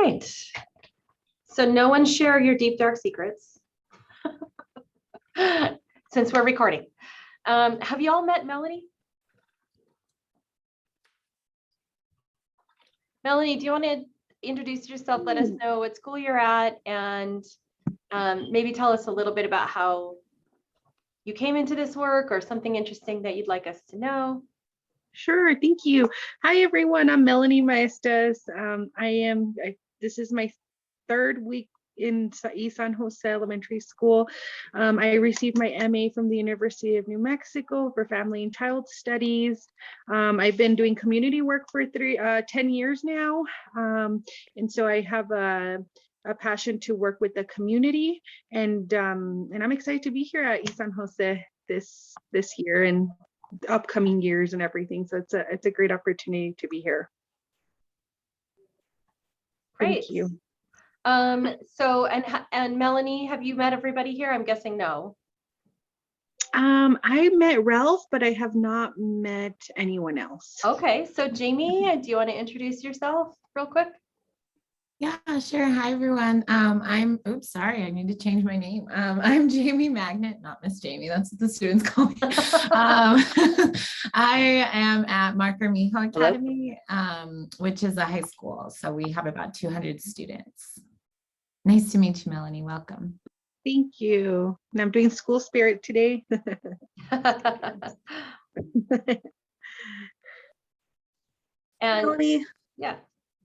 right. So no one share your deep, dark secrets since we're recording. Have you all met Melanie? Melanie, do you want to introduce yourself? Let us know what school you're at and maybe tell us a little bit about how you came into this work or something interesting that you'd like us to know. Sure, thank you. Hi, everyone. I'm Melanie Maestas. This is my third week in East San Jose Elementary School. I received my MA from the University of New Mexico for Family and Child Studies. I've been doing community work for 10 years now. And so I have a passion to work with the community, and I'm excited to be here at East San Jose this year and upcoming years and everything. So it's a great opportunity to be here. Great. Thank you. So and Melanie, have you met everybody here? I'm guessing no. I met Ralph, but I have not met anyone else. Okay, so Jamie, do you want to introduce yourself real quick? Yeah, sure. Hi, everyone. Oops, sorry, I need to change my name. I'm Jamie Magnet, not Miss Jamie. That's what the students call me. I am at Marco Mijo Academy, which is a high school. So we have about 200 students. Nice to meet you, Melanie. Welcome. Thank you. And I'm doing school spirit today. And Melanie, yeah.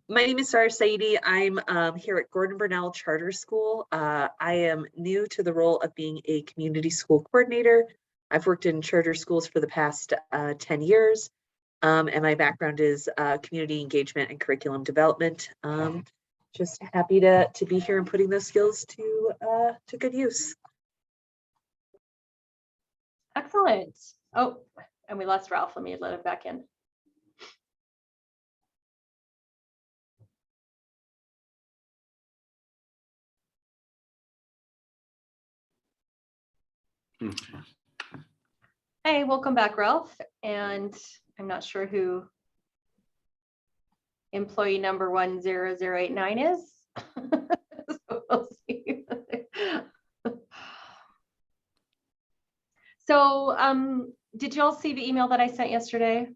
my name is Sarah Saidi. I'm here at Gordon Burnell Charter School. I am new to the role of being a community school coordinator. I've worked in charter schools for the past 10 years, and my background is community engagement and curriculum development. Just happy to be here and putting those skills to good use. Excellent. Oh, and we lost Ralph. Let me let him back in. Okay. Hey, welcome back, Ralph. And I'm not sure who employee number 10089 is. So we'll see. So did you all see the email that I sent yesterday?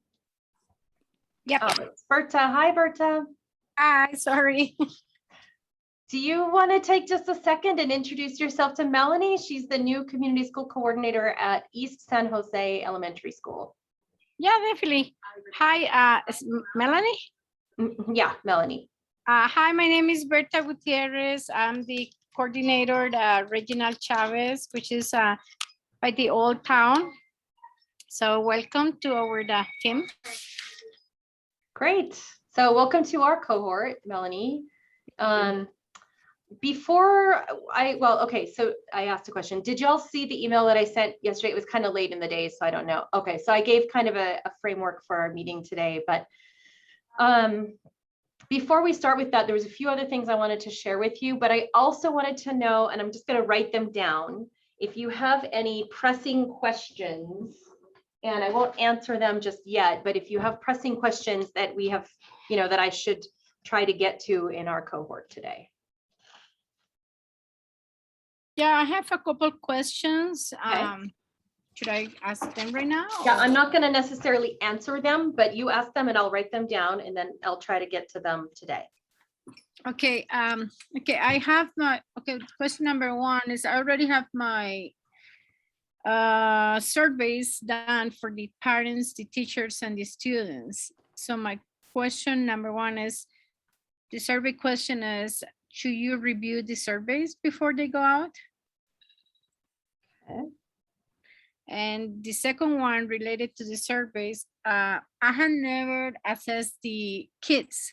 Yep. Oh, it's Berta. Hi, Berta. Hi, sorry. Do you want to take just a second and introduce yourself to Melanie? She's the new community school coordinator at East San Jose Elementary School. Yeah, definitely. Hi, Melanie. Yeah, Melanie. Hi, my name is Berta Gutierrez. I'm the coordinator at Reginald Chavez, which is by the old town. So welcome to our team. Great. So welcome to our cohort, Melanie. Okay, so I asked a question. Did y'all see the email that I sent yesterday? It was kind of late in the day, so I don't know. Okay, so I gave kind of a framework for our meeting today, but before we start with that, there was a few other things I wanted to share with you, but I also wanted to know, and I'm just going to write them down, if you have any pressing questions, and I won't answer them just yet, but if you have pressing questions that we have, that I should try to get to in our cohort today. Yeah, I have a couple questions. Okay. Should I ask them right now? Yeah, I'm not going to necessarily answer them, but you ask them and I'll write them down and then I'll try to get to them today. Okay. Okay. I have my, question number one is I already have my surveys done for the parents, the teachers, and the students. So my question number one is, the survey question is, should you review the surveys before they go out? Okay. And the second one related to the surveys, I have never assessed the kids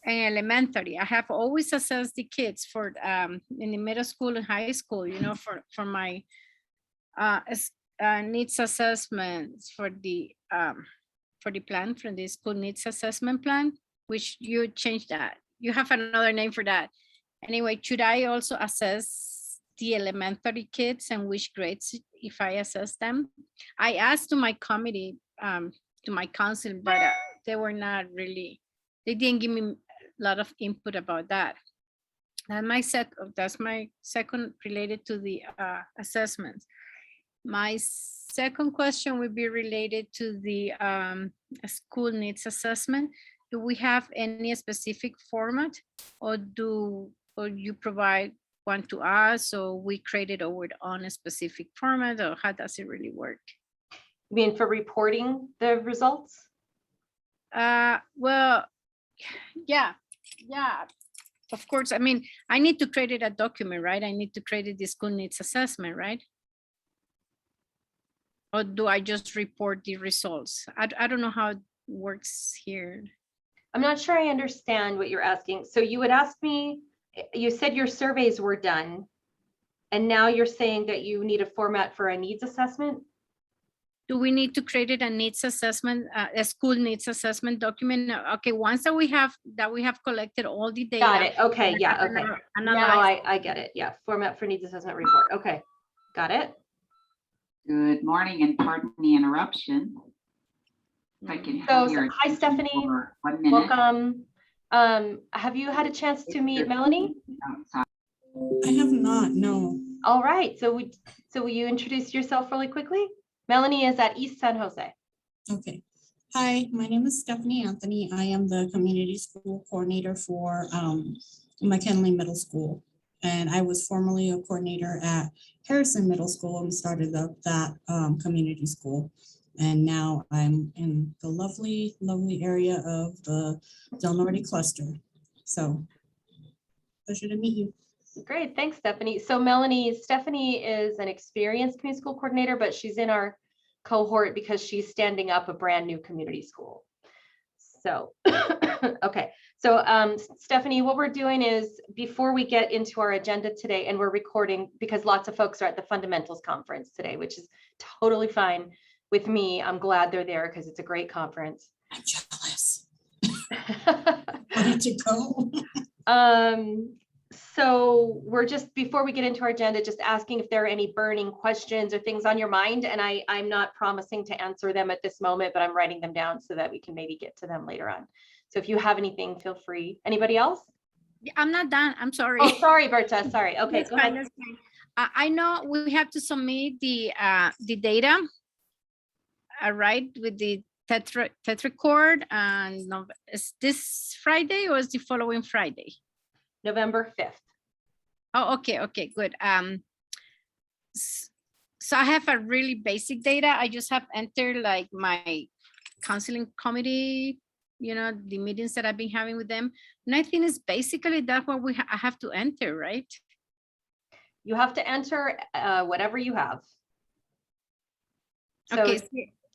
in elementary. I have always assessed the kids for in the middle school and high school, for my needs assessments for the plan, for the school needs assessment plan, which you changed that. You have another name for that. Anyway, should I also assess the elementary kids and which grades if I assess them? I asked to my committee, to my council, but they were not really, they didn't give me a lot of input about that. That's my second related to the assessments. My second question would be related to the school needs assessment. Do we have any specific format, or you provide one to us, or we create it over on a specific format, or how does it really work? You mean for reporting the results? Well, yeah, of course. I mean, I need to create a document, right? I need to create the school needs assessment, right? Or do I just report the results? I don't know how it works here. I'm not sure I understand what you're asking. So you would ask me, you said your surveys were done, and now you're saying that you need a format for a needs assessment? Do we need to create a needs assessment, a school needs assessment document? Okay, once that we have collected all the data. Got it. Okay, yeah, okay. Now Analyze. I get it. Yeah, format for needs assessment report. Okay, got it. Good morning, and pardon the interruption. If I can have your Hi, Stephanie. for 1 minute. Welcome. Have you had a chance to meet Melanie? Outside. I have not, no. All right, so will you introduce yourself really quickly? Melanie is at East San Jose. Okay. Hi, my name is Stephanie Anthony. I am the community school coordinator for McKinley Middle School. And I was formerly a coordinator at Harrison Middle School and started up that community school. And now I'm in the lovely, lovely area of the Del Norte cluster. So pleasure to meet you. Great, thanks, Stephanie. So Stephanie is an experienced community school coordinator, but she's in our cohort because she's standing up a brand new community school. So, okay. So Stephanie, what we're doing is, before we get into our agenda today, and we're recording because lots of folks are at the fundamentals conference today, which is totally fine with me. I'm glad they're there because it's a great conference. I'm jealous. Wanted to go. So we're just, before we get into our agenda, just asking if there are any burning questions or things on your mind. And I'm not promising to answer them at this moment, but I'm writing them down so that we can maybe get to them later on. So if you have anything, feel free. Anybody else? I'm not done. I'm sorry. Oh, sorry, Berta. Sorry. Okay, That's go fine, ahead. that's fine. I know we have to submit the data, right, with the tetracord, and is this Friday or is the following Friday? November 5th. Oh, okay, good. So I have a really basic data. I just have entered like my counseling committee, the meetings that I've been having with them. And I think it's basically that's what I have to enter, right? You have to enter whatever you have. So, Okay, so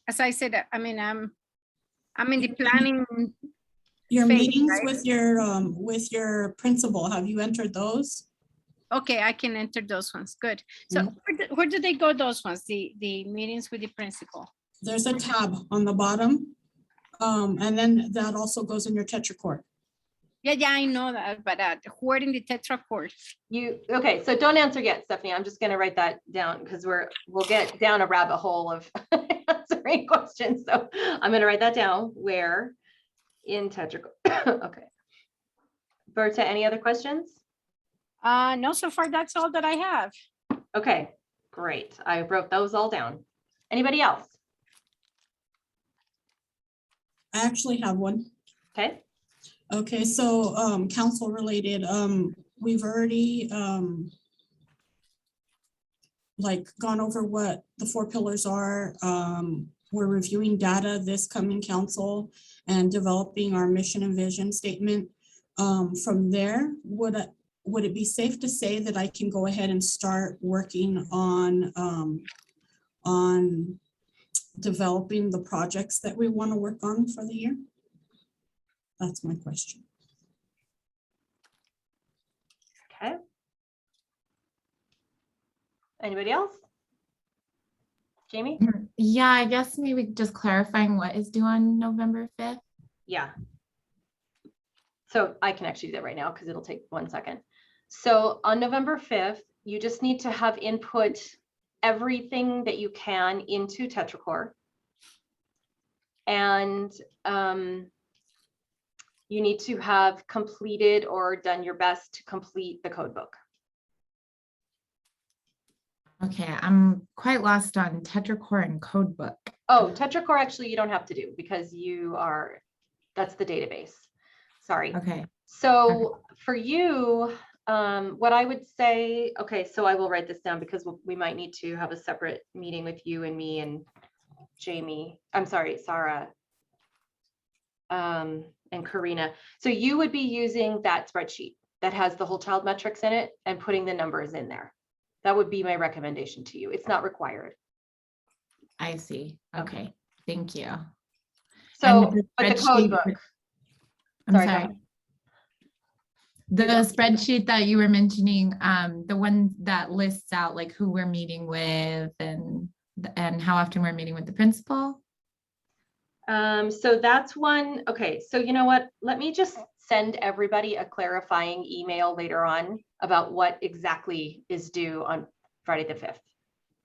as I said, I mean, I'm in the planning. Your phase, meetings right? with your principal, have you entered those? Okay, I can enter those ones. Good. So where do they go, those ones, the meetings with the principal? There's a tab on the bottom. And then that also goes in your tetracord. Yeah, I know that, but where in the tetracord? Okay, so don't answer yet, Stephanie. I'm just going to write that down because we'll get down a rabbit hole of answering questions. So I'm going to write that down. Where in tetracord? Okay. Berta, any other questions? No, so far that's all that I have. Okay, great. I wrote those all down. Anybody else? I actually have one. Okay. Okay, so council related, we've already gone over what the 4 pillars are. We're reviewing data this coming council and developing our mission and vision statement. From there, would it be safe to say that I can go ahead and start working on developing the projects that we want to work on for the year? That's my question. Okay. Anybody else? Jamie? Yeah, I guess maybe just clarifying what is due on November 5th. Yeah. So I can actually do that right now because it'll take 1 second. So on November 5th, you just need to have input everything that you can into tetracord. And you need to have completed or done your best to complete the code book. Okay, I'm quite lost on Tetracore and Codebook. Oh, Tetracore, actually, you don't have to do because that's the database. Sorry. Okay, So for you, what I would say, okay, so I will write this down because we might need to have a separate meeting with you and me and Jamie. I'm sorry, Sarah. And Karina. So you would be using that spreadsheet that has the whole child metrics in it and putting the numbers in there. That would be my recommendation to you. It's not required. I see. Okay, thank you. So, And but the spreadsheet- code book. I'm Sorry, go sorry. ahead. The spreadsheet that you were mentioning, the one that lists out like who we're meeting with and how often we're meeting with the principal. So that's one. Okay, so you know what? Let me just send everybody a clarifying email later on about what exactly is due on Friday the 5th.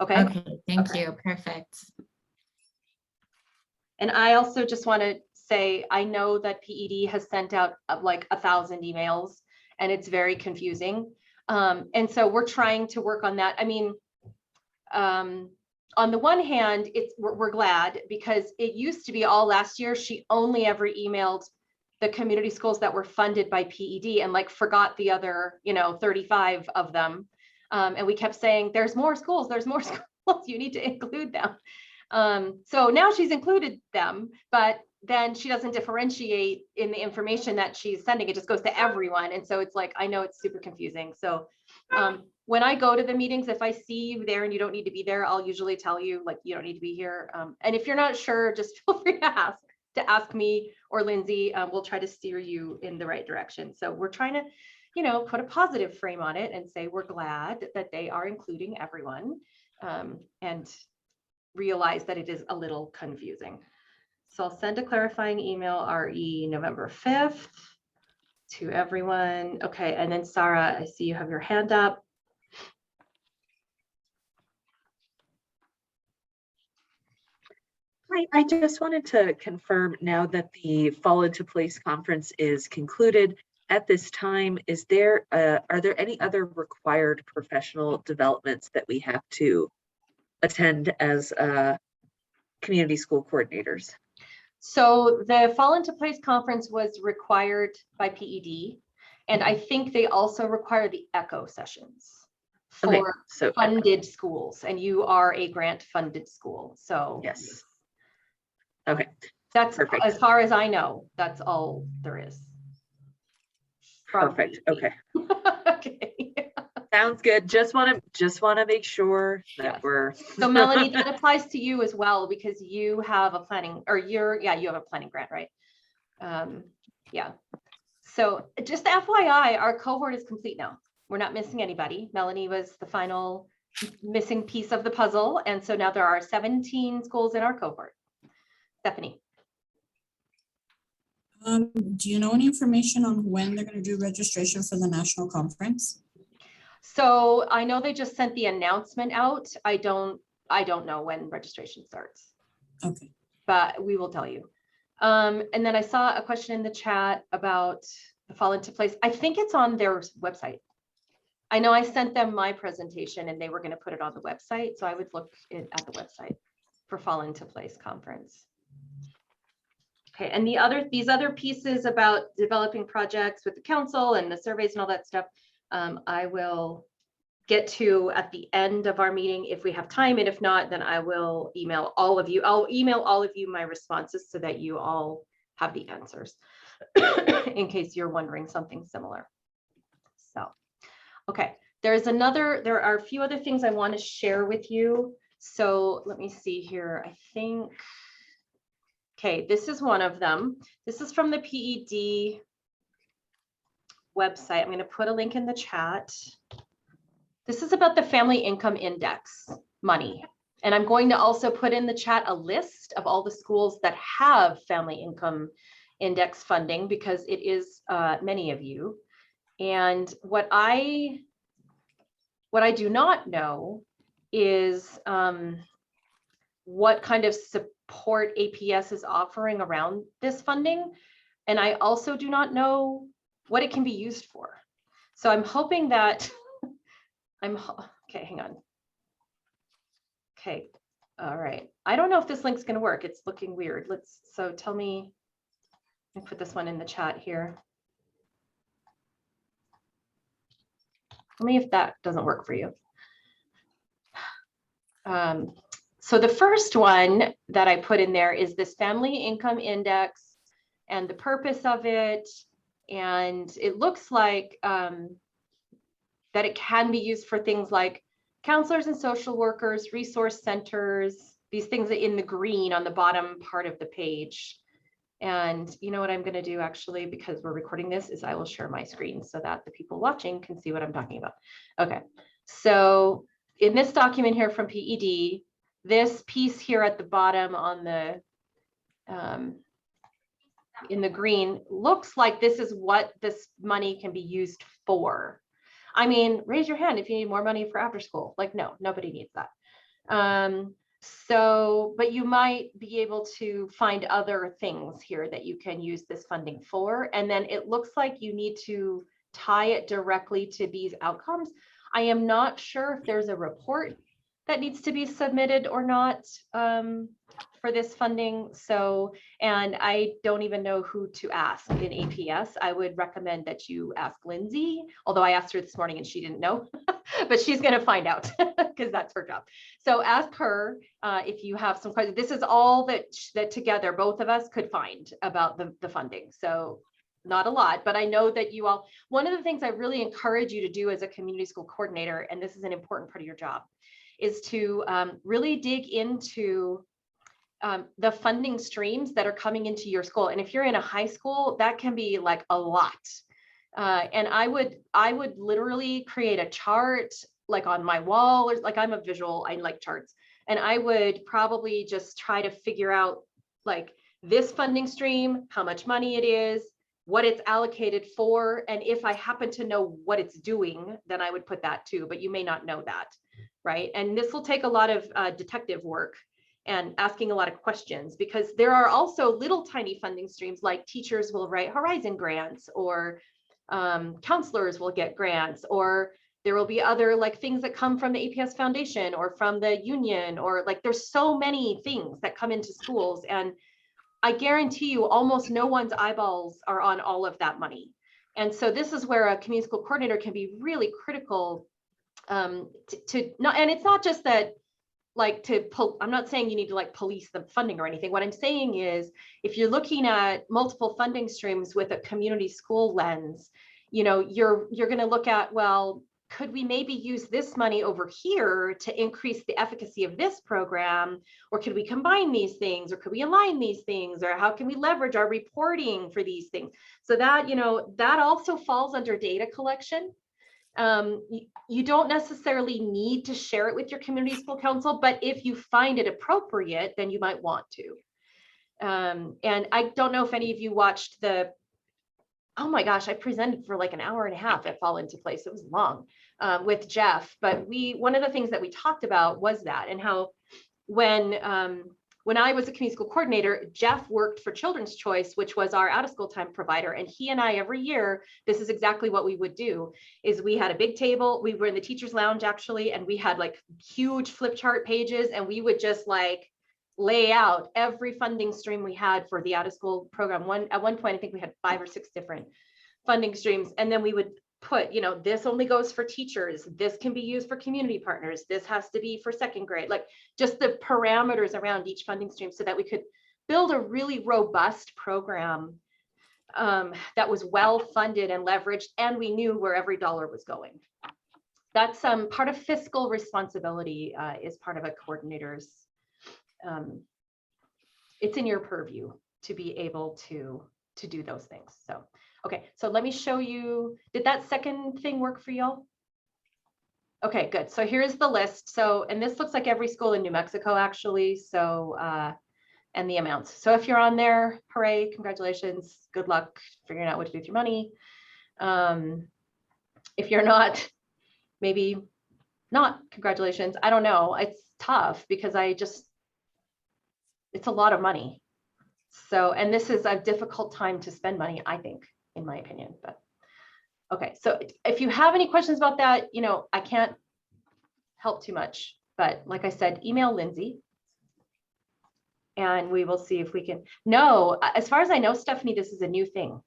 Okay. Okay, thank Okay. you. Perfect. And I also just want to say, I know that PED has sent out like 1,000 emails and it's very confusing. And so we're trying to work on that. I mean, on the one hand, we're glad because it used to be all last year, she only ever emailed the community schools that were funded by PED and like forgot the other, 35 of them. And we kept saying, there's more schools, you need to include them. So now she's included them, but then she doesn't differentiate in the information that she's sending. It just goes to everyone. And so it's like, I know it's super confusing. So when I go to the meetings, if I see you there and you don't need to be there, I'll usually tell you like, you don't need to be here. And if you're not sure, just feel free to ask me or Lindsay. We'll try to steer you in the right direction. So we're trying to, put a positive frame on it and say, we're glad that they are including everyone, and realize that it is a little confusing. So I'll send a clarifying email, RE November 5th to everyone. Okay, and then Sarah, I see you have your hand up. Hi, I just wanted to confirm now that the Fall Into Place conference is concluded. At this time, are there any other required professional developments that we have to attend as community school coordinators? So the Fall Into Place conference was required by PED, and I think they also require the ECHO sessions for Okay, so funded schools, and you are a grant funded school. So yes. Okay, that's perfect. as far as I know, that's all there is. Perfect. Okay. Okay. Sounds good. Just want to make sure that Yes. we're. So Melanie, that applies to you as well because you have a planning, or you have a planning grant, right? Yeah. So just FYI, our cohort is complete now. We're not missing anybody. Melanie was the final missing piece of the puzzle. And so now there are 17 schools in our cohort. Stephanie. Do you know any information on when they're going to do registration for the national conference? So I know they just sent the announcement out. I don't know when registration starts. Okay. But we will tell you. And then I saw a question in the chat about the Fall Into Place. I think it's on their website. I know I sent them my presentation and they were going to put it on the website. So I would look at the website for Fall Into Place conference. Okay, and these other pieces about developing projects with the council and the surveys and all that stuff, I will get to at the end of our meeting if we have time, and if not, then I will email all of you. I'll email all of you my responses so that you all have the answers in case you're wondering something similar. So, okay, there are a few other things I want to share with you. So let me see here. I think. Okay, this is one of them. This is from the PED website. I'm going to put a link in the chat. This is about the Family Income Index money. And I'm going to also put in the chat a list of all the schools that have Family Income Index funding because it is many of you. And what I do not know is what kind of support APS is offering around this funding. And I also do not know what it can be used for. So I'm hoping that okay, hang on. Okay, all right. I don't know if this link's gonna work. It's looking weird. So tell me, let me put this one in the chat here. Tell me if that doesn't work for you. So the first one that I put in there is this family income index and the purpose of it. And it looks like that it can be used for things like counselors and social workers, resource centers, these things in the green on the bottom part of the page. And you know what I'm going to do actually, because we're recording this, is I will share my screen so that the people watching can see what I'm talking about. Okay, so in this document here from PED, this piece here at the bottom on the in the green looks like this is what this money can be used for. I mean, raise your hand if you need more money for after school. Like, no, nobody needs that. But you might be able to find other things here that you can use this funding for. And then it looks like you need to tie it directly to these outcomes. I am not sure if there's a report that needs to be submitted or not for this funding. So, and I don't even know who to ask in APS. I would recommend that you ask Lindsay, although I asked her this morning and she didn't know, but she's going to find out because that's her job. So ask her if you have some questions. This is all that together both of us could find about the funding. So not a lot, but I know that you all, one of the things I really encourage you to do as a community school coordinator, and this is an important part of your job, is to really dig into the funding streams that are coming into your school. And if you're in a high school, that can be like a lot. And I would literally create a chart like on my wall, or like I'm a visual, I like charts. And I would probably just try to figure out like this funding stream, how much money it is, what it's allocated for. And if I happen to know what it's doing, then I would put that too, but you may not know that, right? And this will take a lot of detective work and asking a lot of questions, because there are also little tiny funding streams, like teachers will write Horizon grants, or counselors will get grants, or there will be other like things that come from the APS Foundation or from the union, or like there's so many things that come into schools. And I guarantee you almost no one's eyeballs are on all of that money. And so this is where a community school coordinator can be really critical to not, and it's not just that like I'm not saying you need to like police the funding or anything. What I'm saying is if you're looking at multiple funding streams with a community school lens, you know, you're going to look at, well, could we maybe use this money over here to increase the efficacy of this program? Or could we combine these things? Or could we align these things? Or how can we leverage our reporting for these things? So that, you know, that also falls under data collection. You don't necessarily need to share it with your community school council, but if you find it appropriate, then you might want to. And I don't know if any of you watched oh my gosh, I presented for like an hour and a half at Fall Into Place. It was long with Jeff, but one of the things that we talked about was that, and how when I was a community school coordinator, Jeff worked for Children's Choice, which was our out of school time provider. And he and I, every year, this is exactly what we would do, is we had a big table. We were in the teacher's lounge actually, and we had like huge flip chart pages, and we would just like lay out every funding stream we had for the out of school program. At one point, I think we had 5 or 6 different funding streams. And then we would put, you know, this only goes for teachers. This can be used for community partners. This has to be for second grade, like just the parameters around each funding stream, so that we could build a really robust program that was well funded and leveraged, and we knew where every dollar was going. That's part of fiscal responsibility is part of a coordinator's, it's in your purview to be able to do those things. So, okay, so let me show you, did that second thing work for y'all? Okay, good. So here's the list. So, and this looks like every school in New Mexico actually. So, and the amounts. So if you're on there, hooray, congratulations. Good luck figuring out what to do with your money. If you're not, maybe not, congratulations. I don't know. It's tough because it's a lot of money. So, and this is a difficult time to spend money, I think, in my opinion, but okay. So if you have any questions about that, you know, I can't help too much, but like I said, email Lindsay and we will see if we can. No, as far as I know, Stephanie, this is a new thing.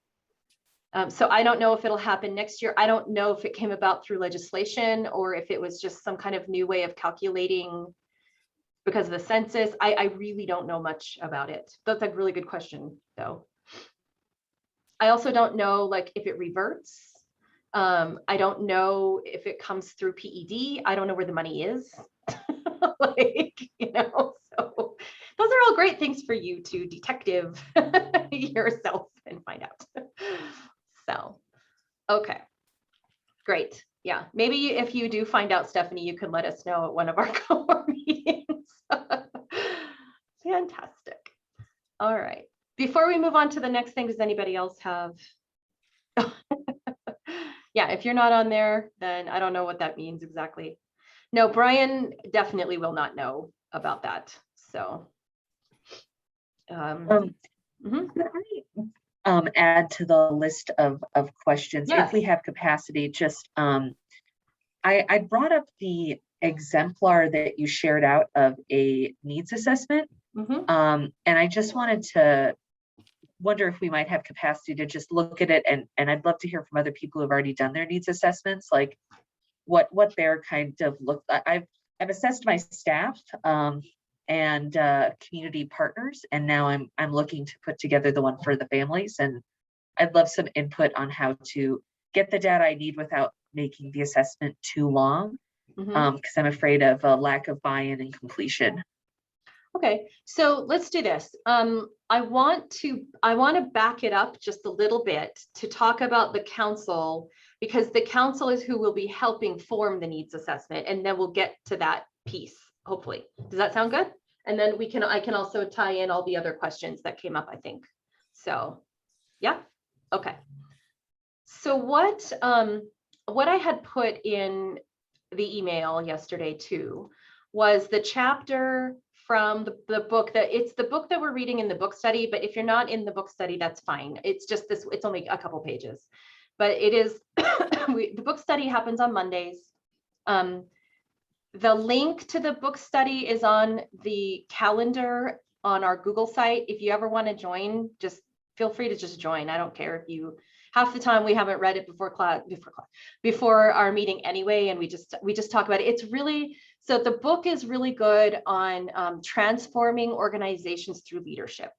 So I don't know if it'll happen next year. I don't know if it came about through legislation or if it was just some kind of new way of calculating because of the census. I really don't know much about it. That's a really good question, though. I also don't know, like, if it reverts. I don't know if it comes through PED. I don't know where the money is. Like, you know, so those are all great things for you to detective yourself and find out. So, okay, great. Yeah, maybe if you do find out, Stephanie, you can let us know at one of our cohort meetings. Fantastic. All right. Before we move on to the next thing, does anybody else have? Yeah, if you're not on there, then I don't know what that means exactly. No, Brian definitely will not know about that. So. Mhm. Could I add to the list of questions Yes. if we have capacity? Just I brought up the exemplar that you shared out of a needs assessment. And I just wanted to wonder if we might have capacity to just look at it, and I'd love to hear from other people who've already done their needs assessments, like what their kind of look. I've assessed my staff and community partners, and now I'm looking to put together the one for the families, and I'd love some input on how to get the data I need without making the assessment too long, because I'm afraid of a lack of buy-in and completion. Okay, so let's do this. I want to back it up just a little bit to talk about the council, because the council is who will be helping form the needs assessment, and then we'll get to that piece, hopefully. Does that sound good? And then I can also tie in all the other questions that came up, I think. So, yeah, okay. So what I had put in the email yesterday too was the chapter from the book it's the book that we're reading in the book study, but if you're not in the book study, that's fine. It's just this, it's only a couple pages, but it is, the book study happens on Mondays. The link to the book study is on the calendar on our Google site. If you ever want to join, just feel free to just join. I don't care if you, half the time we haven't read it before our meeting anyway, and we just talk about it. It's really, so the book is really good on transforming organizations through leadership.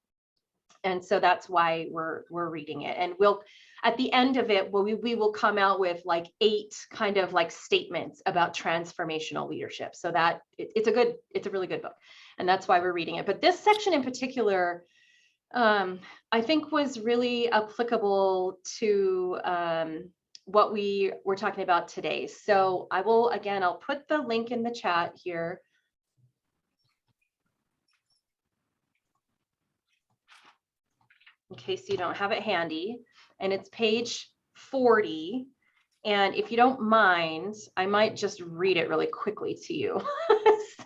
And so that's why we're reading it. And we'll, at the end of it, we will come out with like 8 kind of like statements about transformational leadership. So that it's a really good book. And that's why we're reading it. But this section in particular, I think was really applicable to what we were talking about today. So I will, again, I'll put the link in the chat here. In case you don't have it handy, and it's page 40. And if you don't mind, I might just read it really quickly to you.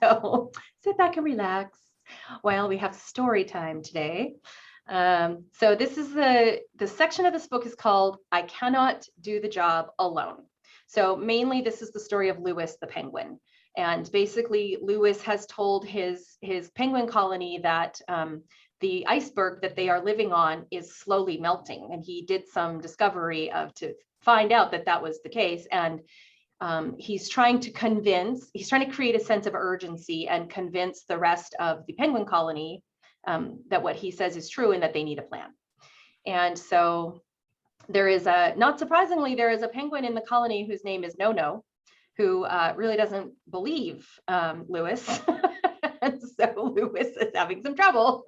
So sit back and relax while we have story time today. So this is the section of this book is called I Cannot Do the Job Alone. So mainly this is the story of Lewis the penguin. And basically Lewis has told his penguin colony that the iceberg that they are living on is slowly melting. And he did some discovery to find out that that was the case. And he's trying to create a sense of urgency and convince the rest of the penguin colony that what he says is true and that they need a plan. And so there is not surprisingly, there is a penguin in the colony whose name is No-No, who really doesn't believe Lewis. And so Lewis is having some trouble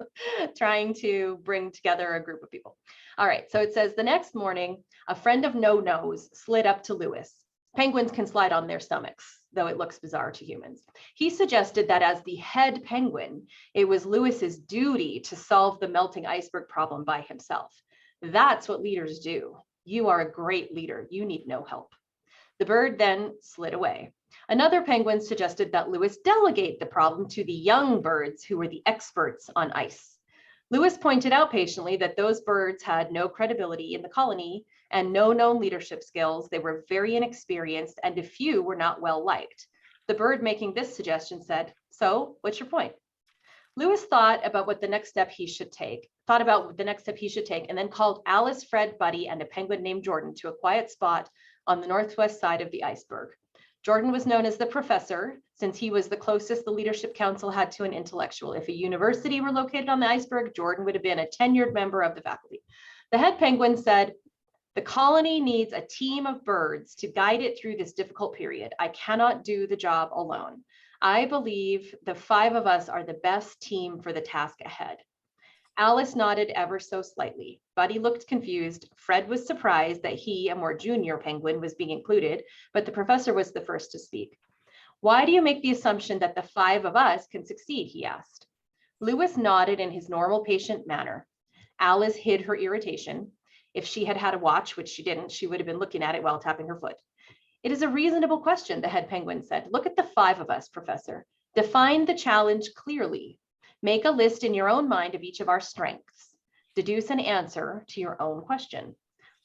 trying to bring together a group of people. All right, so it says, the next morning, a friend of No-No's slid up to Lewis. Penguins can slide on their stomachs, though it looks bizarre to humans. He suggested that as the head penguin, it was Lewis's duty to solve the melting iceberg problem by himself. That's what leaders do. You are a great leader. You need no help. The bird then slid away. Another penguin suggested that Lewis delegate the problem to the young birds who were the experts on ice. Lewis pointed out patiently that those birds had no credibility in the colony and no known leadership skills. They were very inexperienced and a few were not well liked. The bird making this suggestion said, "So, what's your point?" Lewis thought about the next step he should take, and then called Alice, Fred, Buddy, and a penguin named Jordan to a quiet spot on the northwest side of the iceberg. Jordan was known as the professor, since he was the closest the leadership council had to an intellectual. If a university were located on the iceberg, Jordan would have been a tenured member of the faculty. The head penguin said, "The colony needs a team of birds to guide it through this difficult period. I cannot do the job alone. I believe the 5 of us are the best team for the task ahead." Alice nodded ever so slightly. Buddy looked confused. Fred was surprised that he, a more junior penguin, was being included, but the professor was the first to speak. "Why do you make the assumption that the 5 of us can succeed?" he asked. Lewis nodded in his normal patient manner. Alice hid her irritation. If she had had a watch, which she didn't, she would have been looking at it while tapping her foot. "It is a reasonable question," the head penguin said. "Look at the 5 of us, Professor. Define the challenge clearly. Make a list in your own mind of each of our strengths. Deduce an answer to your own question."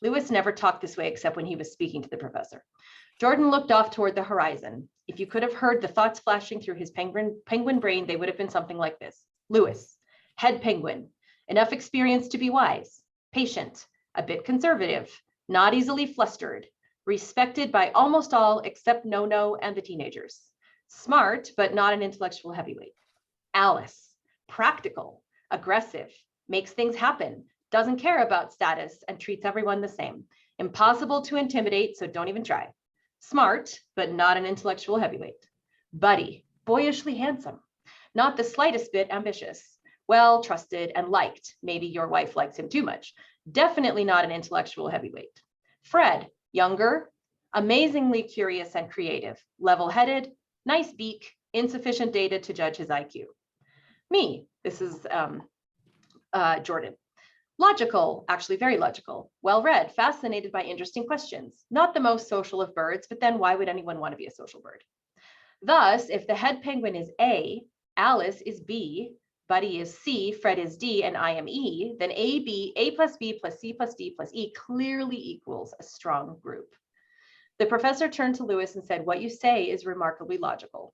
Lewis never talked this way except when he was speaking to the professor. Jordan looked off toward the horizon. If you could have heard the thoughts flashing through his penguin brain, they would have been something like this. Lewis, head penguin, enough experience to be wise, patient, a bit conservative, not easily flustered, respected by almost all except No-No and the teenagers, smart, but not an intellectual heavyweight. Alice, practical, aggressive, makes things happen, doesn't care about status, and treats everyone the same. Impossible to intimidate, so don't even try. Smart, but not an intellectual heavyweight. Buddy, boyishly handsome, not the slightest bit ambitious, well trusted and liked. Maybe your wife likes him too much. Definitely not an intellectual heavyweight. Fred, younger, amazingly curious and creative, level-headed, nice beak, insufficient data to judge his IQ. Me, this is Jordan. Logical, actually very logical, well-read, fascinated by interesting questions. Not the most social of birds, but then why would anyone want to be a social bird? Thus, if the head penguin is A, Alice is B, Buddy is C, Fred is D, and I am E, then A plus B plus C plus D plus E clearly equals a strong group. The professor turned to Lewis and said, "What you say is remarkably logical."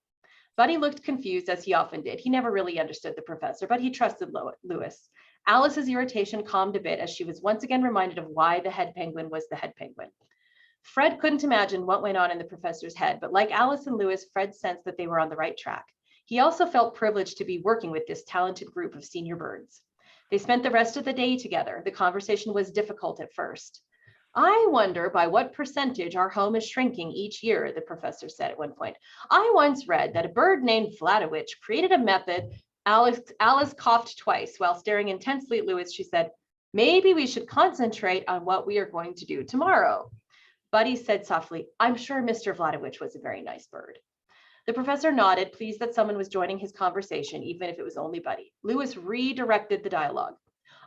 Buddy looked confused, as he often did. He never really understood the professor, but he trusted Lewis. Alice's irritation calmed a bit as she was once again reminded of why the head penguin was the head penguin. Fred couldn't imagine what went on in the professor's head, but like Alice and Lewis, Fred sensed that they were on the right track. He also felt privileged to be working with this talented group of senior birds. They spent the rest of the day together. The conversation was difficult at first. "I wonder by what percentage our home is shrinking each year," the professor said at one point. "I once read that a bird named Vladowich created a method." Alice coughed twice while staring intensely at Lewis. She said, "Maybe we should concentrate on what we are going to do tomorrow." Buddy said softly, "I'm sure Mr. Vladowich was a very nice bird." The professor nodded, pleased that someone was joining his conversation, even if it was only Buddy. Lewis redirected the dialogue.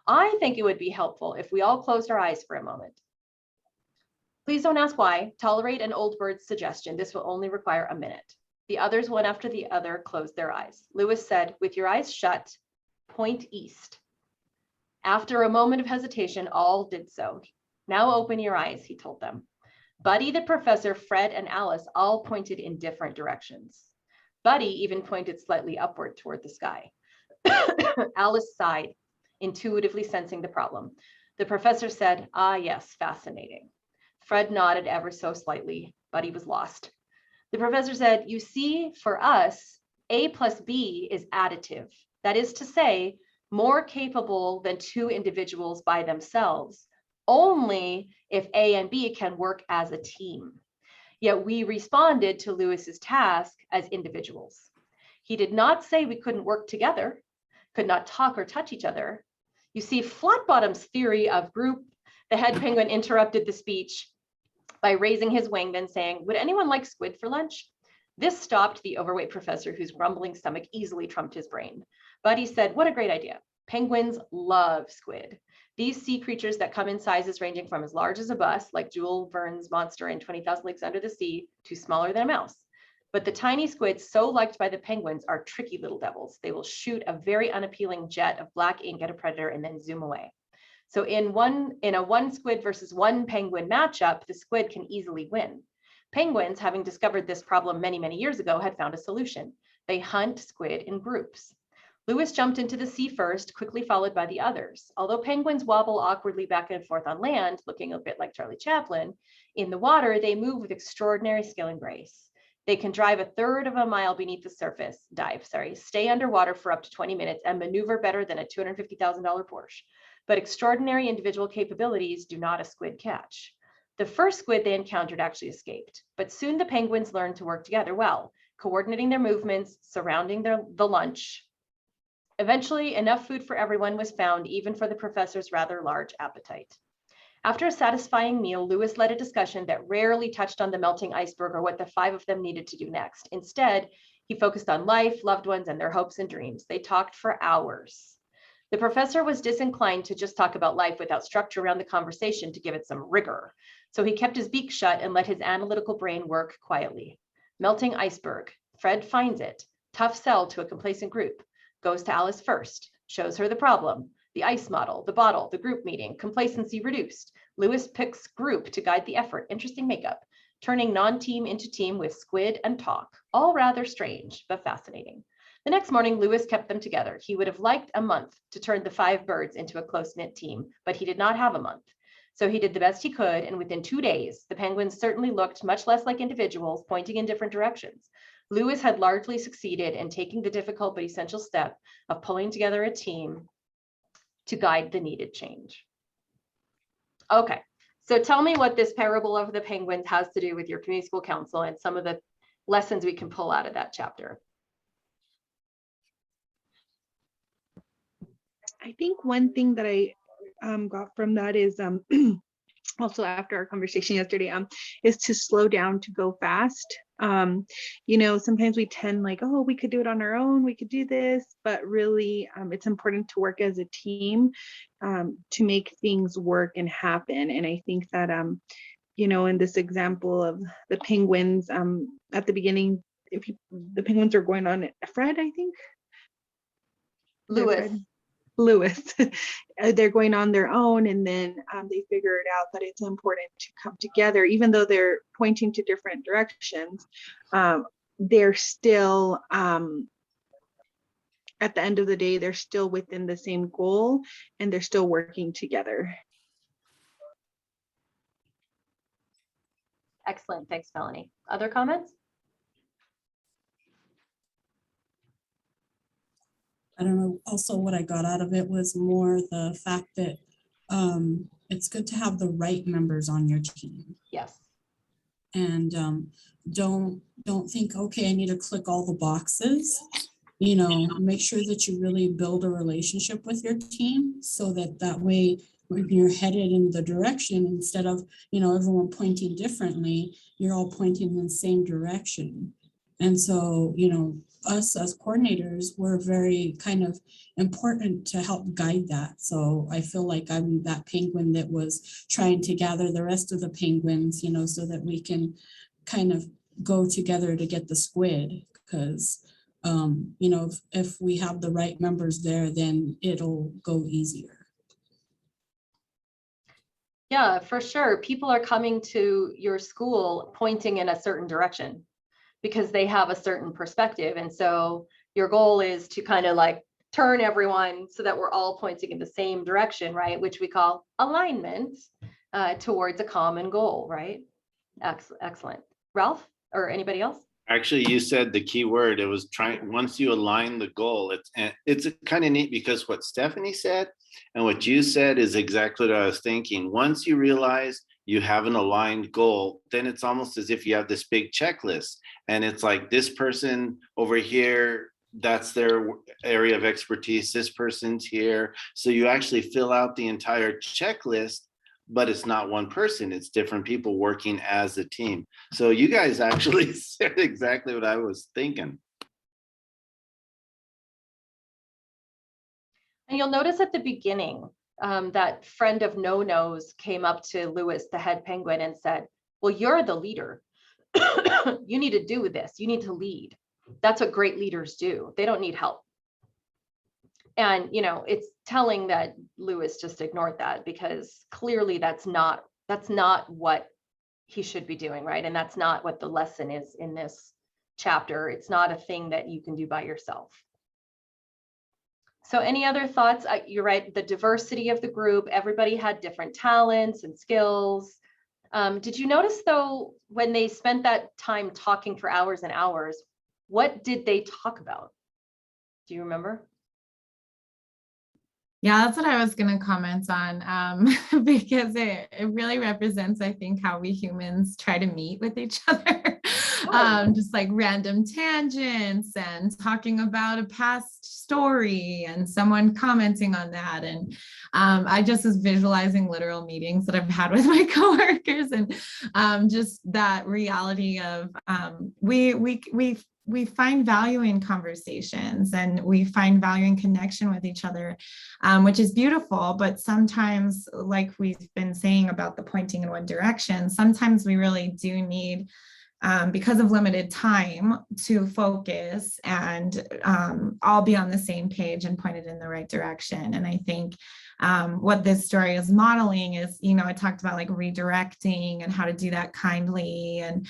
"I think it would be helpful if we all closed our eyes for a moment. Please don't ask why. Tolerate an old bird's suggestion. This will only require a minute." The others, one after the other, closed their eyes. Lewis said, "With your eyes shut, point east." After a moment of hesitation, all did so. "Now open your eyes," he told them. Buddy, the professor, Fred, and Alice all pointed in different directions. Buddy even pointed slightly upward toward the sky. Alice sighed, intuitively sensing the problem. The professor said, "Ah, yes, fascinating." Fred nodded ever so slightly. Buddy was lost. The professor said, "You see, for us, A plus B is additive. That is to say, more capable than 2 individuals by themselves, only if A and B can work as a team. Yet we responded to Lewis's task as individuals. He did not say we couldn't work together, could not talk or touch each other. You see, Flatbottom's theory of group," the head penguin interrupted the speech by raising his wing, then saying, "Would anyone like squid for lunch?" This stopped the overweight professor, whose grumbling stomach easily trumped his brain. Buddy said, "What a great idea. Penguins love squid. These sea creatures that come in sizes ranging from as large as a bus, like Jules Verne's monster in 20,000 Leagues Under the Sea, to smaller than a mouse. But the tiny squids so liked by the penguins are tricky little devils. They will shoot a very unappealing jet of black ink at a predator and then zoom away. So in a one squid versus one penguin matchup, the squid can easily win. Penguins, having discovered this problem many, many years ago, had found a solution. They hunt squid in groups. Lewis jumped into the sea first, quickly followed by the others. Although penguins wobble awkwardly back and forth on land, looking a bit like Charlie Chaplin, in the water, they move with extraordinary skill and grace. They can drive a third of a mile beneath the surface, stay underwater for up to 20 minutes and maneuver better than a $250,000 Porsche. But extraordinary individual capabilities do not a squid catch. The first squid they encountered actually escaped, but soon the penguins learned to work together well, coordinating their movements, surrounding the lunch. Eventually, enough food for everyone was found, even for the professor's rather large appetite. After a satisfying meal, Lewis led a discussion that rarely touched on the melting iceberg or what the 5 of them needed to do next. Instead, he focused on life, loved ones, and their hopes and dreams. They talked for hours. The professor was disinclined to just talk about life without structure around the conversation to give it some rigor. So he kept his beak shut and let his analytical brain work quietly. Melting iceberg. Fred finds it. Tough sell to a complacent group. Goes to Alice first. Shows her the problem. The ice model, the bottle, the group meeting, complacency reduced. Lewis picks group to guide the effort. Interesting makeup. Turning non-team into team with squid and talk. All rather strange, but fascinating. The next morning, Lewis kept them together. He would have liked a month to turn the 5 birds into a close-knit team, but he did not have a month. So he did the best he could, and within 2 days, the penguins certainly looked much less like individuals pointing in different directions. Lewis had largely succeeded in taking the difficult but essential step of pulling together a team to guide the needed change. Okay, so tell me what this parable of the penguins has to do with your community school council and some of the lessons we can pull out of that chapter. I think one thing that I got from that is also after our conversation yesterday, is to slow down to go fast. You know, sometimes we tend like, oh, we could do it on our own, we could do this, but really it's important to work as a team to make things work and happen. And I think that, you know, in this example of the penguins at the beginning, the penguins are going on Fred, I think. Lewis. They're going on their own, and then they figured out that it's important to come together, even though they're pointing to different directions. They're still at the end of the day, they're still within the same goal, and they're still working together. Excellent, thanks, Melanie. Other comments? I don't know, also what I got out of it was more the fact that it's good to have the right members on your team. Yes. And don't think, okay, I need to click all the boxes. You know, make sure that you really build a relationship with your team so that way when you're headed in the direction, instead of, you know, everyone pointing differently, you're all pointing in the same direction. And so, you know, us as coordinators, we're very kind of important to help guide that. So I feel like I'm that penguin that was trying to gather the rest of the penguins, you know, so that we can kind of go together to get the squid. Because, you know, if we have the right members there, then it'll go easier. Yeah, for sure. People are coming to your school pointing in a certain direction because they have a certain perspective. And so your goal is to kind of like turn everyone so that we're all pointing in the same direction, right? Which we call alignment towards a common goal, right? Excellent. Ralph or anybody else? Actually, you said the key word. It was once you align the goal, it's kind of neat because what Stephanie said and what you said is exactly what I was thinking. Once you realize you have an aligned goal, then it's almost as if you have this big checklist. And it's like this person over here, that's their area of expertise. This person's here. So you actually fill out the entire checklist, but it's not one person. It's different people working as a team. So you guys actually said exactly what I was thinking. And you'll notice at the beginning, that friend of No-No's came up to Lewis, the head penguin, and said, well, you're the leader. you need to do this. You need to lead. That's what great leaders do. They don't need help. And, you know, it's telling that Lewis just ignored that, because clearly that's not what he should be doing, right? And that's not what the lesson is in this chapter. It's not a thing that you can do by yourself. So any other thoughts? You're right, the diversity of the group, everybody had different talents and skills. Did you notice though, when they spent that time talking for hours and hours, what did they talk about? Do you remember? Yeah, that's what I was going to comment on, because it really represents, I think, how we humans try to meet with each other. Just like random tangents and talking about a past story and someone commenting on that. And I just was visualizing literal meetings that I've had with my coworkers, and just that reality of we find value in conversations, and we find value in connection with each other, which is beautiful. But sometimes, like we've been saying about the pointing in one direction, sometimes we really do need, because of limited time, to focus and all be on the same page and pointed in the right direction. And I think what this story is modeling is, you know, it talked about like redirecting and how to do that kindly, and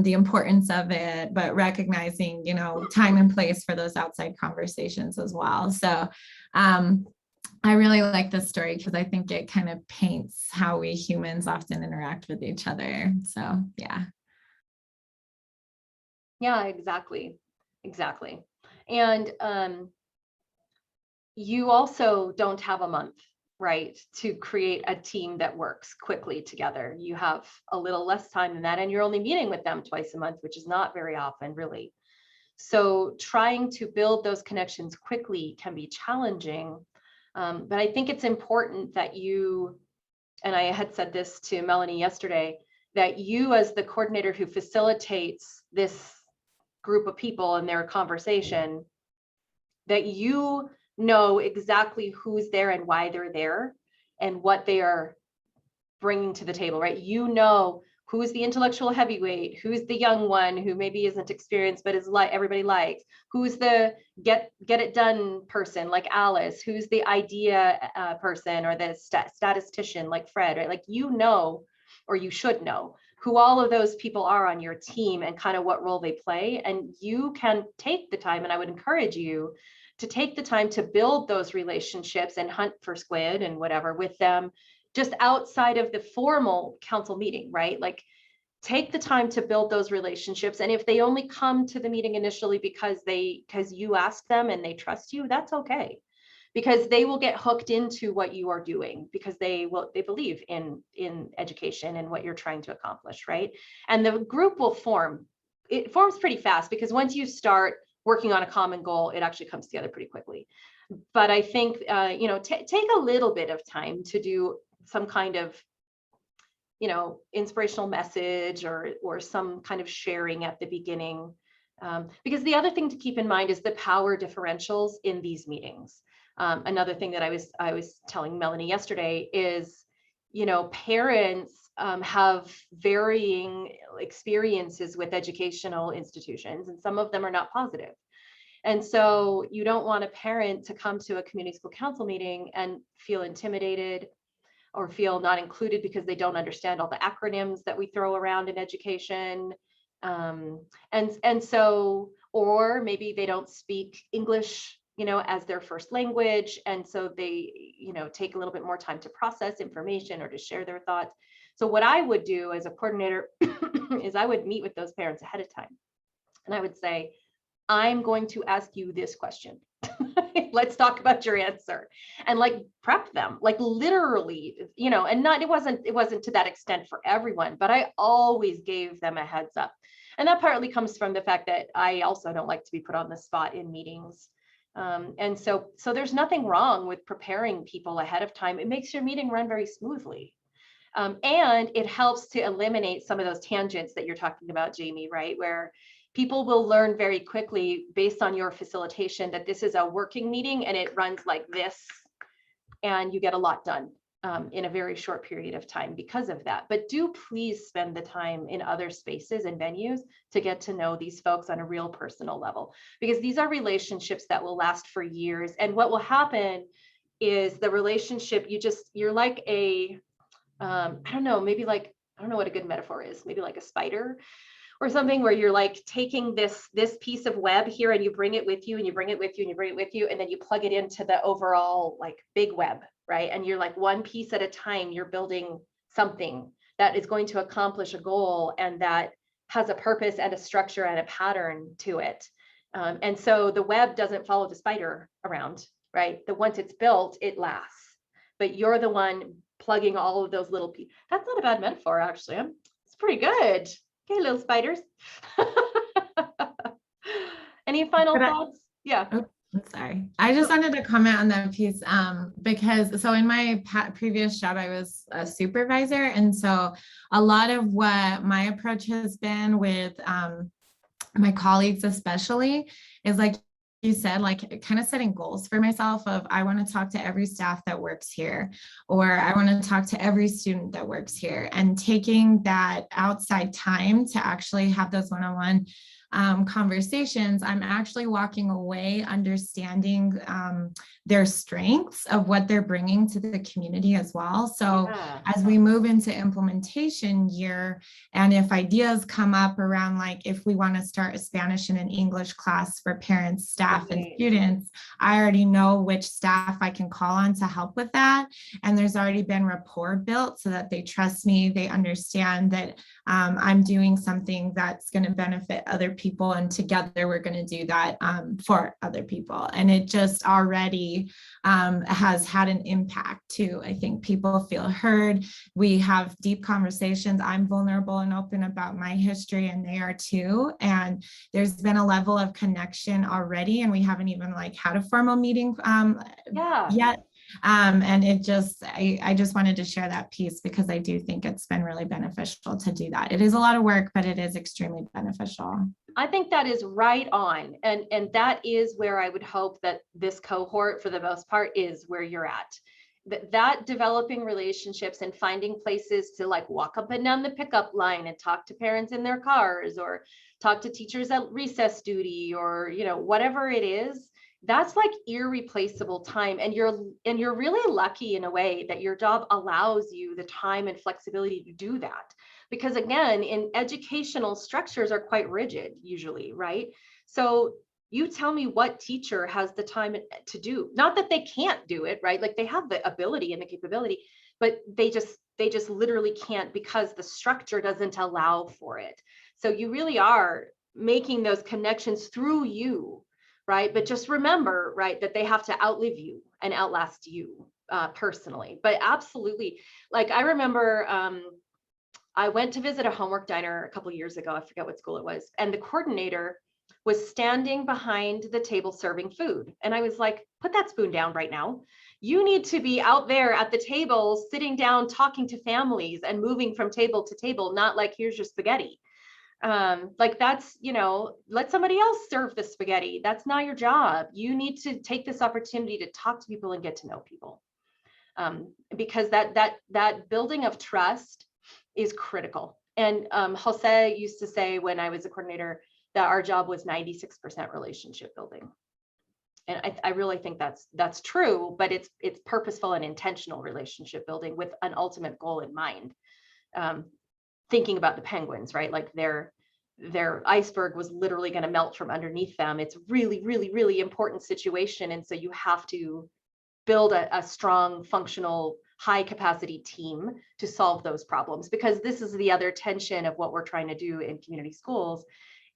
the importance of it, but recognizing, you know, time and place for those outside conversations as well. So I really like this story because I think it kind of paints how we humans often interact with each other. So yeah. Yeah, exactly. And you also don't have a month, right, to create a team that works quickly together. You have a little less time than that, and you're only meeting with them twice a month, which is not very often, really. So trying to build those connections quickly can be challenging. But I think it's important that you, and I had said this to Melanie yesterday, that you as the coordinator who facilitates this group of people in their conversation, that you know exactly who's there and why they're there and what they are bringing to the table, right? You know who's the intellectual heavyweight, who's the young one who maybe isn't experienced but is like everybody likes, who's the get it done person like Alice, who's the idea person, or the statistician like Fred, right? Like, you know, or you should know who all of those people are on your team and kind of what role they play. And you can take the time, and I would encourage you to take the time to build those relationships and hunt for squid and whatever with them, just outside of the formal council meeting, right? Like, take the time to build those relationships. And if they only come to the meeting initially because you asked them and they trust you, that's okay, because they will get hooked into what you are doing, because they believe in education and what you're trying to accomplish, right? And the group will form. It forms pretty fast, because once you start working on a common goal, it actually comes together pretty quickly. But I think, you know, take a little bit of time to do some kind of, you know, inspirational message or some kind of sharing at the beginning. Because the other thing to keep in mind is the power differentials in these meetings. Another thing that I was telling Melanie yesterday is, you know, parents have varying experiences with educational institutions, and some of them are not positive. And so you don't want a parent to come to a community school council meeting and feel intimidated or feel not included because they don't understand all the acronyms that we throw around in education. And so, or maybe they don't speak English, you know, as their first language. And so they, you know, take a little bit more time to process information or to share their thoughts. So what I would do as a coordinator is I would meet with those parents ahead of time. And I would say, I'm going to ask you this question. Let's talk about your answer, and like prep them, like literally, you know, and not, it wasn't to that extent for everyone, but I always gave them a heads up. And that partly comes from the fact that I also don't like to be put on the spot in meetings. And so there's nothing wrong with preparing people ahead of time. It makes your meeting run very smoothly. And it helps to eliminate some of those tangents that you're talking about, Jamie, right? Where people will learn very quickly based on your facilitation that this is a working meeting and it runs like this and you get a lot done. in a very short period of time because of that. But do please spend the time in other spaces and venues to get to know these folks on a real personal level, because these are relationships that will last for years. And what will happen is the relationship, you're like a, I don't know, maybe like, I don't know what a good metaphor is, maybe like a spider or something, where you're like taking this piece of web here and you bring it with you and you bring it with you and you bring it with you, and then you plug it into the overall like big web, right? And you're like one piece at a time, you're building something that is going to accomplish a goal and that has a purpose and a structure and a pattern to it. And so the web doesn't follow the spider around, right? Once it's built, it lasts, but you're the one plugging all of those little pieces. That's not a bad metaphor, actually. It's pretty good. Okay, little spiders. Any final thoughts? Yeah. Oh, I'm sorry. I just wanted to comment on that piece because so in my previous job, I was a supervisor. And so a lot of what my approach has been with my colleagues, especially, is like you said, like kind of setting goals for myself of, I want to talk to every staff that works here, or I want to talk to every student that works here, and taking that outside time to actually have those one-on-one conversations. I'm actually walking away understanding their strengths of what they're bringing to the community as well. So as we move into implementation year, and if ideas come up around, like if we want to start a Spanish and an English class for parents, staff, and students, I already know which staff I can call on to help with that. And there's already been rapport built so that they trust me, they understand that I'm doing something that's going to benefit other people, and together we're going to do that for other people. And it just already has had an impact too. I think people feel heard. We have deep conversations. I'm vulnerable and open about my history, and they are too. And there's been a level of connection already, and we haven't even like had a formal meeting yet. And it just, I just wanted to share that piece because I do think it's been really beneficial to do that. It is a lot of work, but it is extremely beneficial. I think that is right on. And that is where I would hope that this cohort, for the most part, is where you're at. That developing relationships and finding places to like walk up and down the pickup line and talk to parents in their cars, or talk to teachers at recess duty, or, you know, whatever it is, that's like irreplaceable time. And you're really lucky in a way that your job allows you the time and flexibility to do that. Because again, in educational structures are quite rigid usually, right? So you tell me what teacher has the time to do, not that they can't do it, right? Like they have the ability and the capability, but they just literally can't because the structure doesn't allow for it. So you really are making those connections through you, right? But just remember, right, that they have to outlive you and outlast you personally. But absolutely, like I remember I went to visit a homework diner a couple of years ago. I forget what school it was. And the coordinator was standing behind the table serving food. And I was like, put that spoon down right now. You need to be out there at the table, sitting down, talking to families and moving from table to table, not like, here's your spaghetti. Like that's, you know, let somebody else serve the spaghetti. That's not your job. You need to take this opportunity to talk to people and get to know people. Because that building of trust is critical. And Jose used to say when I was a coordinator that our job was 96% relationship building. And I really think that's true, but it's purposeful and intentional relationship building with an ultimate goal in mind. Thinking about the penguins, right? Like their iceberg was literally going to melt from underneath them. It's really, really, really important situation. And so you have to build a strong, functional, high capacity team to solve those problems, because this is the other tension of what we're trying to do in community schools,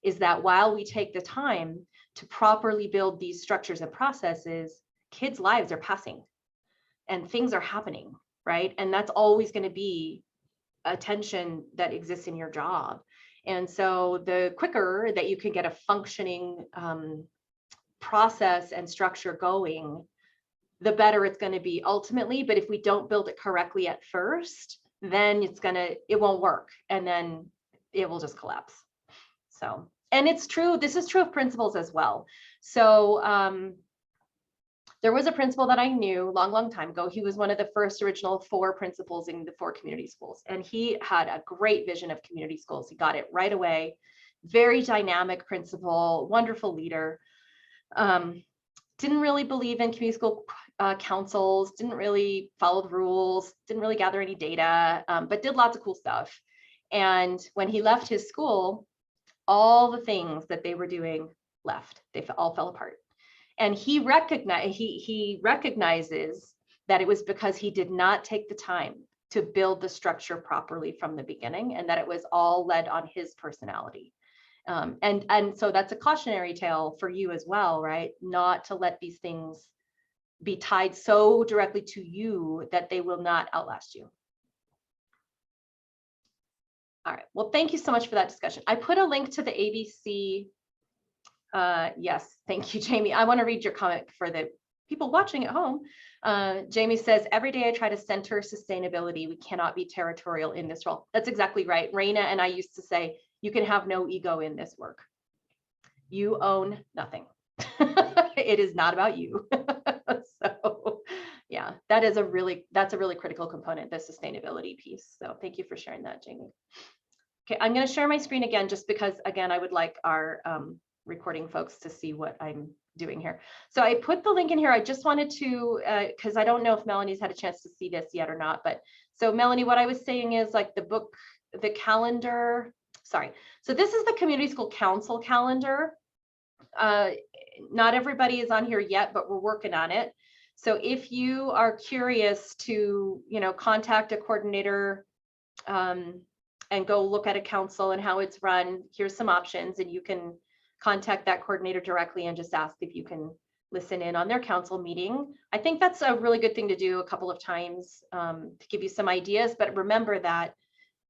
is that while we take the time to properly build these structures and processes, kids' lives are passing and things are happening, right? And that's always going to be a tension that exists in your job. And so the quicker that you can get a functioning process and structure going, the better it's going to be ultimately. But if we don't build it correctly at first, then it won't work. And then it will just collapse. So, and it's true, this is true of principals as well. So There was a principal that I knew long time ago. He was one of the first original 4 principals in the 4 community schools. And he had a great vision of community schools. He got it right away. Very dynamic principal, wonderful leader. Didn't really believe in community school councils, didn't really follow the rules, didn't really gather any data, but did lots of cool stuff. And when he left his school, all the things that they were doing left. They all fell apart. And he recognizes that it was because he did not take the time to build the structure properly from the beginning, and that it was all led on his personality. And so that's a cautionary tale for you as well, right? Not to let these things be tied so directly to you that they will not outlast you. All right, well, thank you so much for that discussion. I put a link to the ABC. Yes, thank you, Jamie. I want to read your comment for the people watching at home. Jamie says, every day I try to center sustainability. We cannot be territorial in this role. That's exactly right. Raina and I used to say, you can have no ego in this work. You own nothing. It is not about you. So yeah, that's a really critical component, the sustainability piece. So thank you for sharing that, Jamie. Okay, I'm going to share my screen again, just because, again, I would like our recording folks to see what I'm doing here. So I put the link in here. I just wanted to, because I don't know if Melanie's had a chance to see this yet or not, but so Melanie, what I was saying is like the book, the calendar, sorry. So this is the Community School Council calendar. Not everybody is on here yet, but we're working on it. So if you are curious to, contact a coordinator and go look at a council and how it's run, here's some options, and you can contact that coordinator directly and just ask if you can listen in on their council meeting. I think that's a really good thing to do a couple of times to give you some ideas, but remember that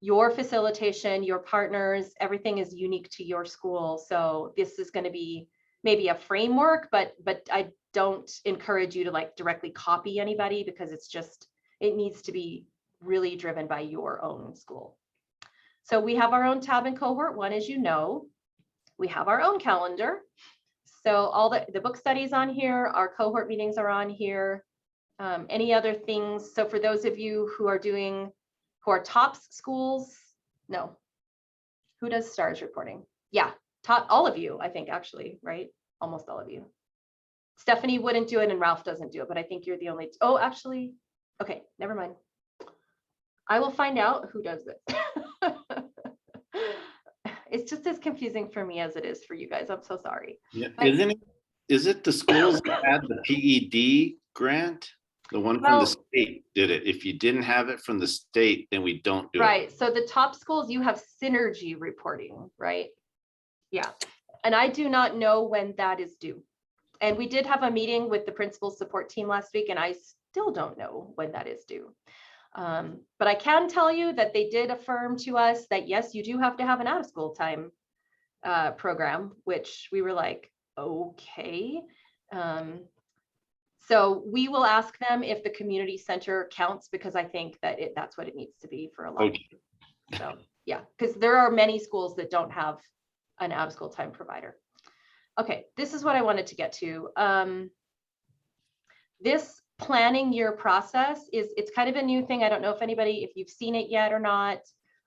your facilitation, your partners, everything is unique to your school. So this is going to be maybe a framework, but I don't encourage you to like directly copy anybody, because it needs to be really driven by your own school. So we have our own tab in Cohort 1, as you know. We have our own calendar. So all the book studies on here, our cohort meetings are on here. Any other things? So for those of you who are TOPS schools, no. Who does STARS reporting? Yeah, all of you, I think, actually, right? Almost all of you. Stephanie wouldn't do it and Ralph doesn't do it, but I think you're the only, oh, actually, okay, never mind. I will find out who does it. It's just as confusing for me as it is for you guys. I'm so sorry. Yeah. Is it the schools that had the PED grant? The one from the state did it. If you didn't have it from the state, then we don't do it. Right. So the top schools, you have synergy reporting, right? Yeah. And I do not know when that is due. And we did have a meeting with the principal support team last week, and I still don't know when that is due. But I can tell you that they did affirm to us that, yes, you do have to have an out of school time program, which we were like, okay. So we will ask them if the community center counts, because I think that that's what it needs to be for a lot. Okay. So yeah, because there are many schools that don't have an out of school time provider. Okay, this is what I wanted to get to. This planning year process it's kind of a new thing. I don't know if you've seen it yet or not.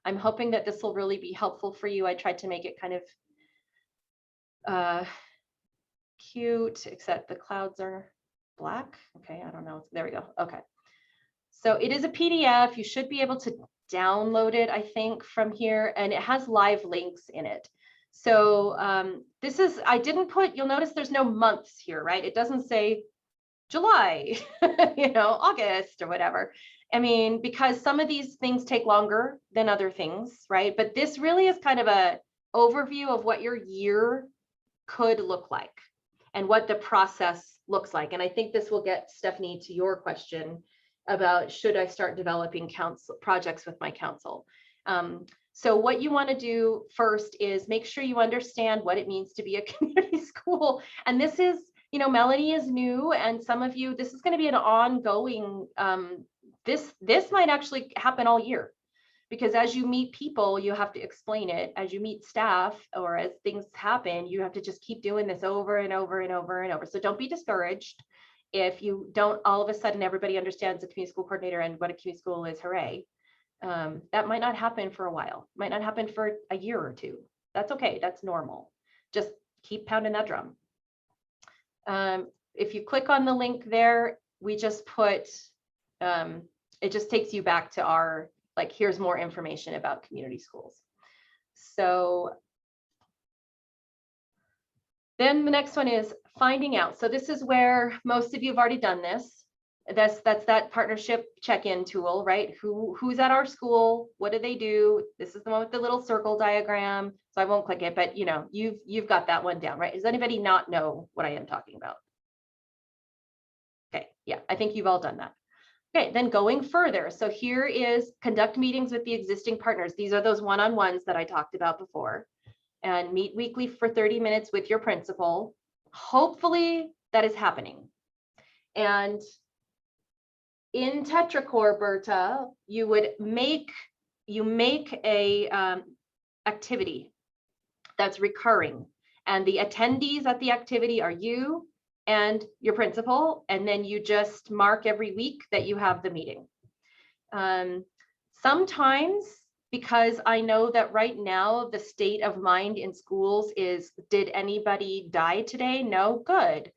I'm hoping that this will really be helpful for you. I tried to make it kind of cute, except the clouds are black. Okay, I don't know. There we go. Okay. So it is a PDF. You should be able to download it, I think, from here, and it has live links in it. So I didn't put, you'll notice there's no months here, right? It doesn't say July, August or whatever. I mean, because some of these things take longer than other things, right? But this really is kind of a overview of what your year could look like and what the process looks like. And I think this will get Stephanie to your question about, should I start developing projects with my council? So what you want to do first is make sure you understand what it means to be a community school. And this is, Melanie is new, and some of you, this is going to be an ongoing, this might actually happen all year, because as you meet people, you have to explain it. As you meet staff, or as things happen, you have to just keep doing this over and over and over and over. So don't be discouraged. if you don't all of a sudden everybody understands a community school coordinator and what a community school is, hooray. That might not happen for a while, might not happen for a year or two. That's okay, that's normal. Just keep pounding that drum. If you click on the link there, we just put, it just takes you back to our, like, here's more information about community schools. So then the next one is finding out. So this is where most of you have already done this. That's that partnership check-in tool, right? Who's at our school? What do they do? This is the one with the little circle diagram. So I won't click it, but you know, you've got that one down, right? Does anybody not know what I am talking about? Okay, yeah, I think you've all done that. Okay, then going further. So here is conduct meetings with the existing partners. These are those one-on-ones that I talked about before. And meet weekly for 30 minutes with your principal. Hopefully that is happening. And in Tetracore, Berta, you would make a activity that's recurring. And the attendees at the activity are you and your principal, and then you just mark every week that you have the meeting. Sometimes, because I know that right now the state of mind in schools is, did anybody die today? No, good.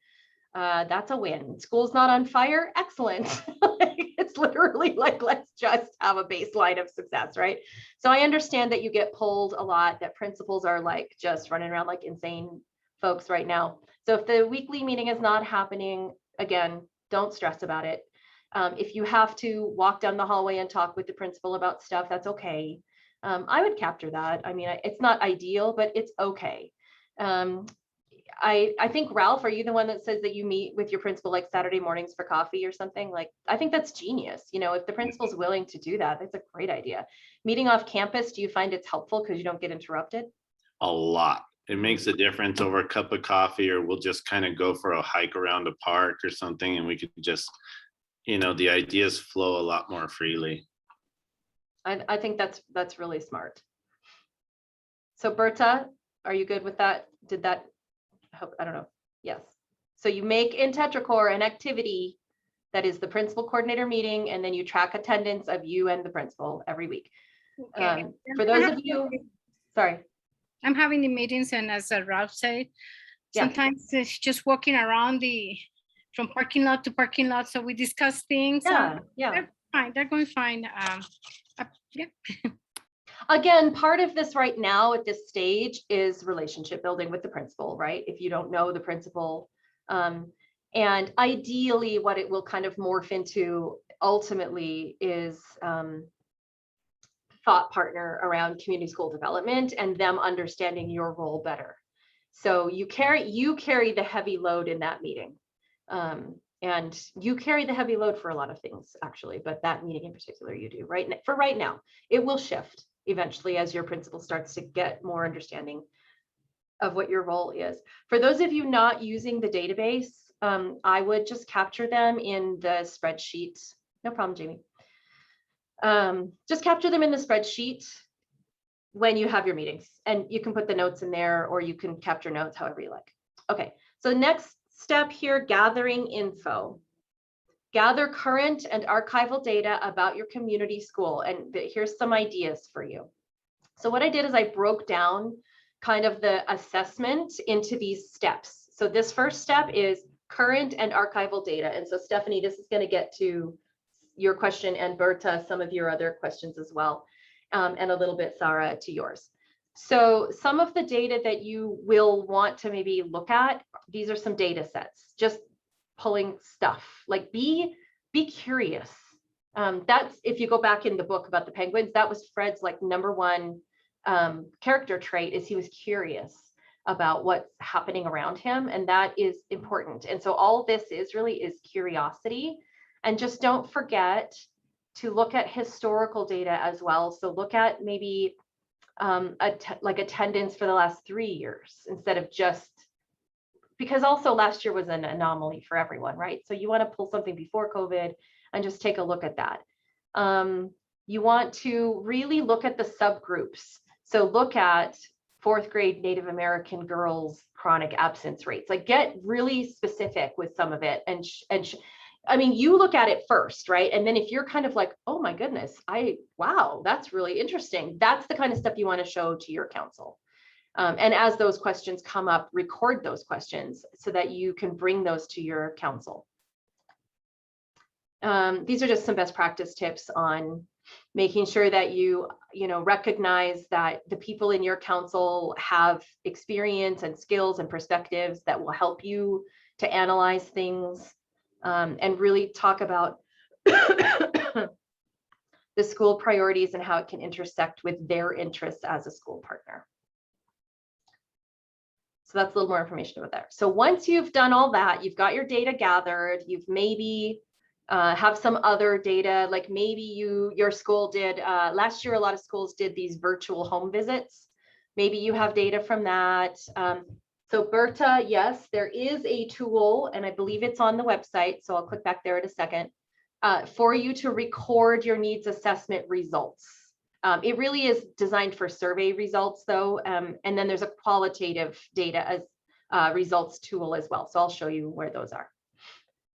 That's a win. School's not on fire, excellent. It's literally like, let's just have a baseline of success, right? So I understand that you get pulled a lot, that principals are like just running around like insane folks right now. So if the weekly meeting is not happening, again, don't stress about it. If you have to walk down the hallway and talk with the principal about stuff, that's okay. I would capture that. I mean, it's not ideal, but it's okay. I think, Ralph, are you the one that says that you meet with your principal like Saturday mornings for coffee or something? Like, I think that's genius. You know, if the principal's willing to do that, that's a great idea. Meeting off campus, do you find it's helpful because you don't get interrupted? A lot. It makes a difference over a cup of coffee, or we'll just kind of go for a hike around a park or something, and we could just, you know, the ideas flow a lot more freely. I think that's really smart. So Berta, are you good with that? Did that help? I don't know. Yes. So you make in Tetracore an activity that is the principal coordinator meeting, and then you track attendance of you and the principal every week. Okay. For those of you, sorry. I'm having the meetings, and as Ralph said, Yeah. sometimes it's just walking around from parking lot to parking lot. So we discuss things. Yeah, yeah. They're fine. They're going fine. Yeah. Again, part of this right now at this stage is relationship building with the principal, right? If you don't know the principal, and ideally what it will kind of morph into ultimately is thought partner around community school development and them understanding your role better. So you carry the heavy load in that meeting. And you carry the heavy load for a lot of things, actually, but that meeting in particular you do. For right now. It will shift eventually as your principal starts to get more understanding of what your role is. For those of you not using the database, I would just capture them in the spreadsheet. No problem, Jamie. Just capture them in the spreadsheet when you have your meetings, and you can put the notes in there, or you can capture notes however you like. Okay, so next step here, gathering info. Gather current and archival data about your community school, and here's some ideas for you. So what I did is I broke down kind of the assessment into these steps. So this first step is current and archival data. And so Stephanie, this is going to get to your question, and Berta, some of your other questions as well, and a little bit, Sarah, to yours. So some of the data that you will want to maybe look at, these are some data sets, just pulling stuff, like be curious. That's, if you go back in the book about the penguins, that was Fred's like #1 character trait, is he was curious about what's happening around him, and that is important. And so all this is curiosity. And just don't forget to look at historical data as well. So look at maybe like attendance for the last 3 years instead of just, because also last year was an anomaly for everyone, right? So you want to pull something before COVID and just take a look at that. You want to really look at the subgroups. So look at, 4th grade Native American girls chronic absence rates. Like get really specific with some of it. I mean, you look at it first, right? And then if you're kind of like, oh my goodness, wow, that's really interesting. That's the kind of stuff you want to show to your council. And as those questions come up, record those questions so that you can bring those to your council. These are just some best practice tips on making sure that you recognize that the people in your council have experience and skills and perspectives that will help you to analyze things, and really talk about the school priorities and how it can intersect with their interests as a school partner. So that's a little more information about that. So once you've done all that, you've got your data gathered, you've maybe have some other data, like maybe your school did, last year, a lot of schools did these virtual home visits. Maybe you have data from that. So Berta, yes, there is a tool, and I believe it's on the website, so I'll click back there in a second, for you to record your needs assessment results. It really is designed for survey results though, and then there's a qualitative data as results tool as well. So I'll show you where those are.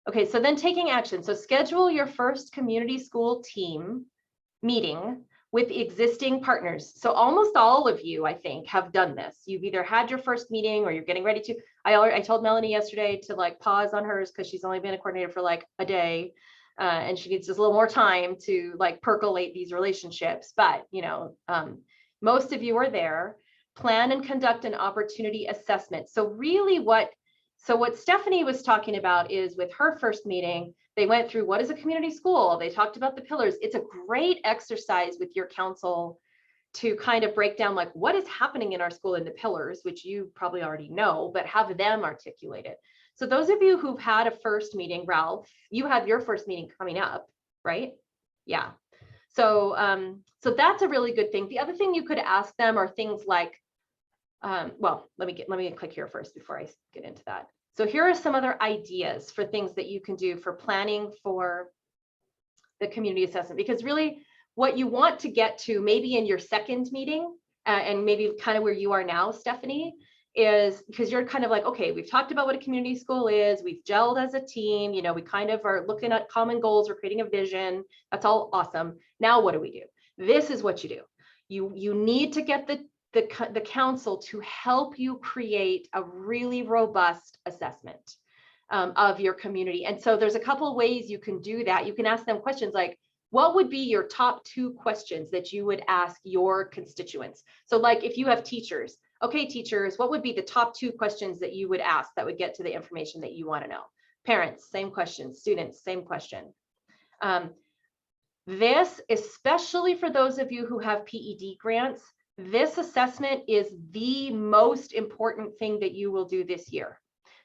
Okay, so then taking action. So schedule your first community school team meeting with existing partners. So almost all of you, I think, have done this. You've either had your first meeting or you're getting ready to. I told Melanie yesterday to like pause on hers because she's only been a coordinator for like a day. And she needs just a little more time to like percolate these relationships. But, most of you are there. Plan and conduct an opportunity assessment. So really what Stephanie was talking about is with her first meeting, they went through what is a community school. They talked about the pillars. It's a great exercise with your council to kind of break down like what is happening in our school in the pillars, which you probably already know, but have them articulate it. So those of you who've had a first meeting, Ralph, you have your first meeting coming up, right? Yeah. So that's a really good thing. The other thing you could ask them are things like, well, let me click here first before I get into that. So here are some other ideas for things that you can do for planning for the community assessment, because really what you want to get to maybe in your second meeting, and maybe kind of where you are now, Stephanie, is because you're kind of like, okay, we've talked about what a community school is, we've gelled as a team, we kind of are looking at common goals, we're creating a vision, that's all awesome. Now what do we do? This is what you do. You need to get the council to help you create a really robust assessment of your community. And so there's a couple of ways you can do that. You can ask them questions like, what would be your top 2 questions that you would ask your constituents? So like if you have teachers, okay, teachers, what would be the top 2 questions that you would ask that would get to the information that you want to know? Parents, same question. Students, same question. This, especially for those of you who have PED grants, this assessment is the most important thing that you will do this year.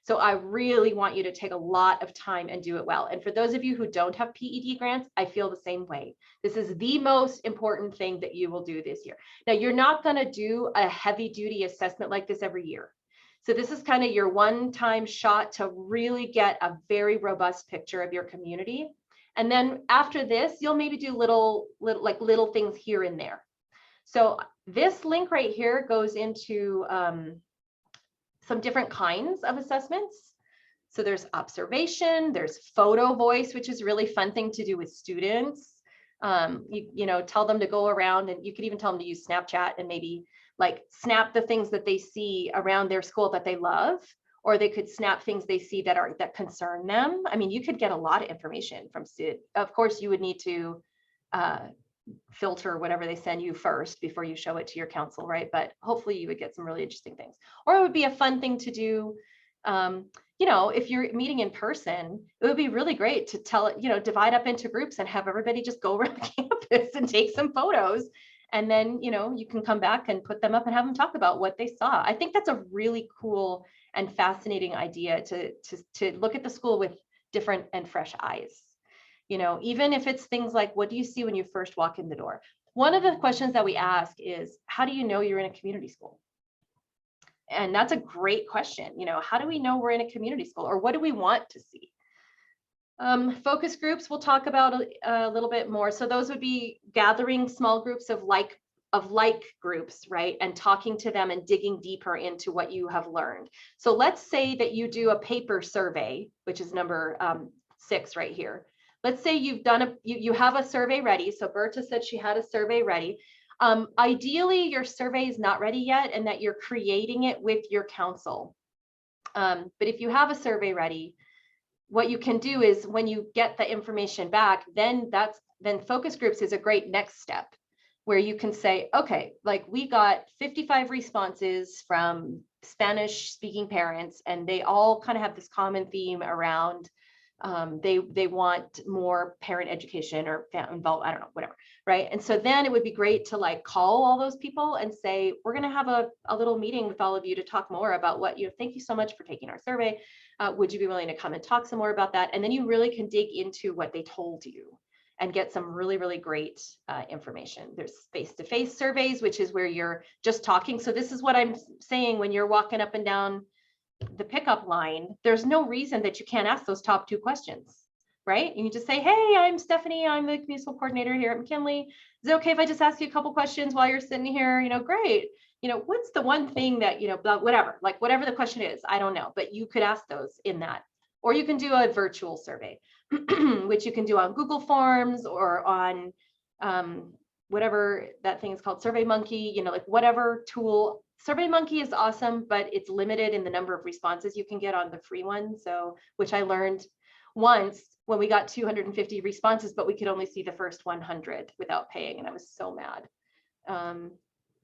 So I really want you to take a lot of time and do it well. And for those of you who don't have PED grants, I feel the same way. This is the most important thing that you will do this year. Now, you're not going to do a heavy duty assessment like this every year. So this is kind of your one-time shot to really get a very robust picture of your community. And then after this, you'll maybe do little things here and there. So this link right here goes into some different kinds of assessments. So there's observation, there's photo voice, which is a really fun thing to do with students. You tell them to go around, and you could even tell them to use Snapchat and maybe like snap the things that they see around their school that they love, or they could snap things they see that concern them. I mean, you could get a lot of information from students. Of course, you would need to filter whatever they send you first before you show it to your council, right? But hopefully you would get some really interesting things. Or it would be a fun thing to do, if you're meeting in person, it would be really great to divide up into groups and have everybody just go around the campus and take some photos. And then, you can come back and put them up and have them talk about what they saw. I think that's a really cool and fascinating idea to look at the school with different and fresh eyes. Even if it's things like, what do you see when you first walk in the door? One of the questions that we ask is, how do you know you're in a community school? And that's a great question. How do we know we're in a community school, or what do we want to see? Focus groups we'll talk about a little bit more. So those would be gathering small groups of of like groups, right? And talking to them and digging deeper into what you have learned. So let's say that you do a paper survey, which is number 6 right here. Let's say you've done you have a survey ready. So Berta said she had a survey ready. Ideally, your survey is not ready yet and that you're creating it with your council. But if you have a survey ready, what you can do is when you get the information back, then focus groups is a great next step where you can say, okay, like we got 55 responses from Spanish speaking parents, and they all kind of have this common theme around they want more parent education or involved, I don't know, whatever, right? And so then it would be great to like call all those people and say, we're going to have a little meeting with all of you to talk more about what thank you so much for taking our survey. Would you be willing to come and talk some more about that? And then you really can dig into what they told you and get some really, really great information. There's face-to-face surveys, which is where you're just talking. So this is what I'm saying when you're walking up and down the pickup line, there's no reason that you can't ask those top 2 questions, right? You can just say, hey, I'm Stephanie, I'm the community school coordinator here at McKinley. Is it okay if I just ask you a couple questions while you're sitting here? Great. What's the one thing that, whatever, like whatever the question is, I don't know, but you could ask those in that. Or you can do a virtual survey, which you can do on Google Forms or on whatever that thing is called, SurveyMonkey, like whatever tool. SurveyMonkey is awesome, but it's limited in the number of responses you can get on the free one. So, which I learned once when we got 250 responses, but we could only see the first 100 without paying, and I was so mad.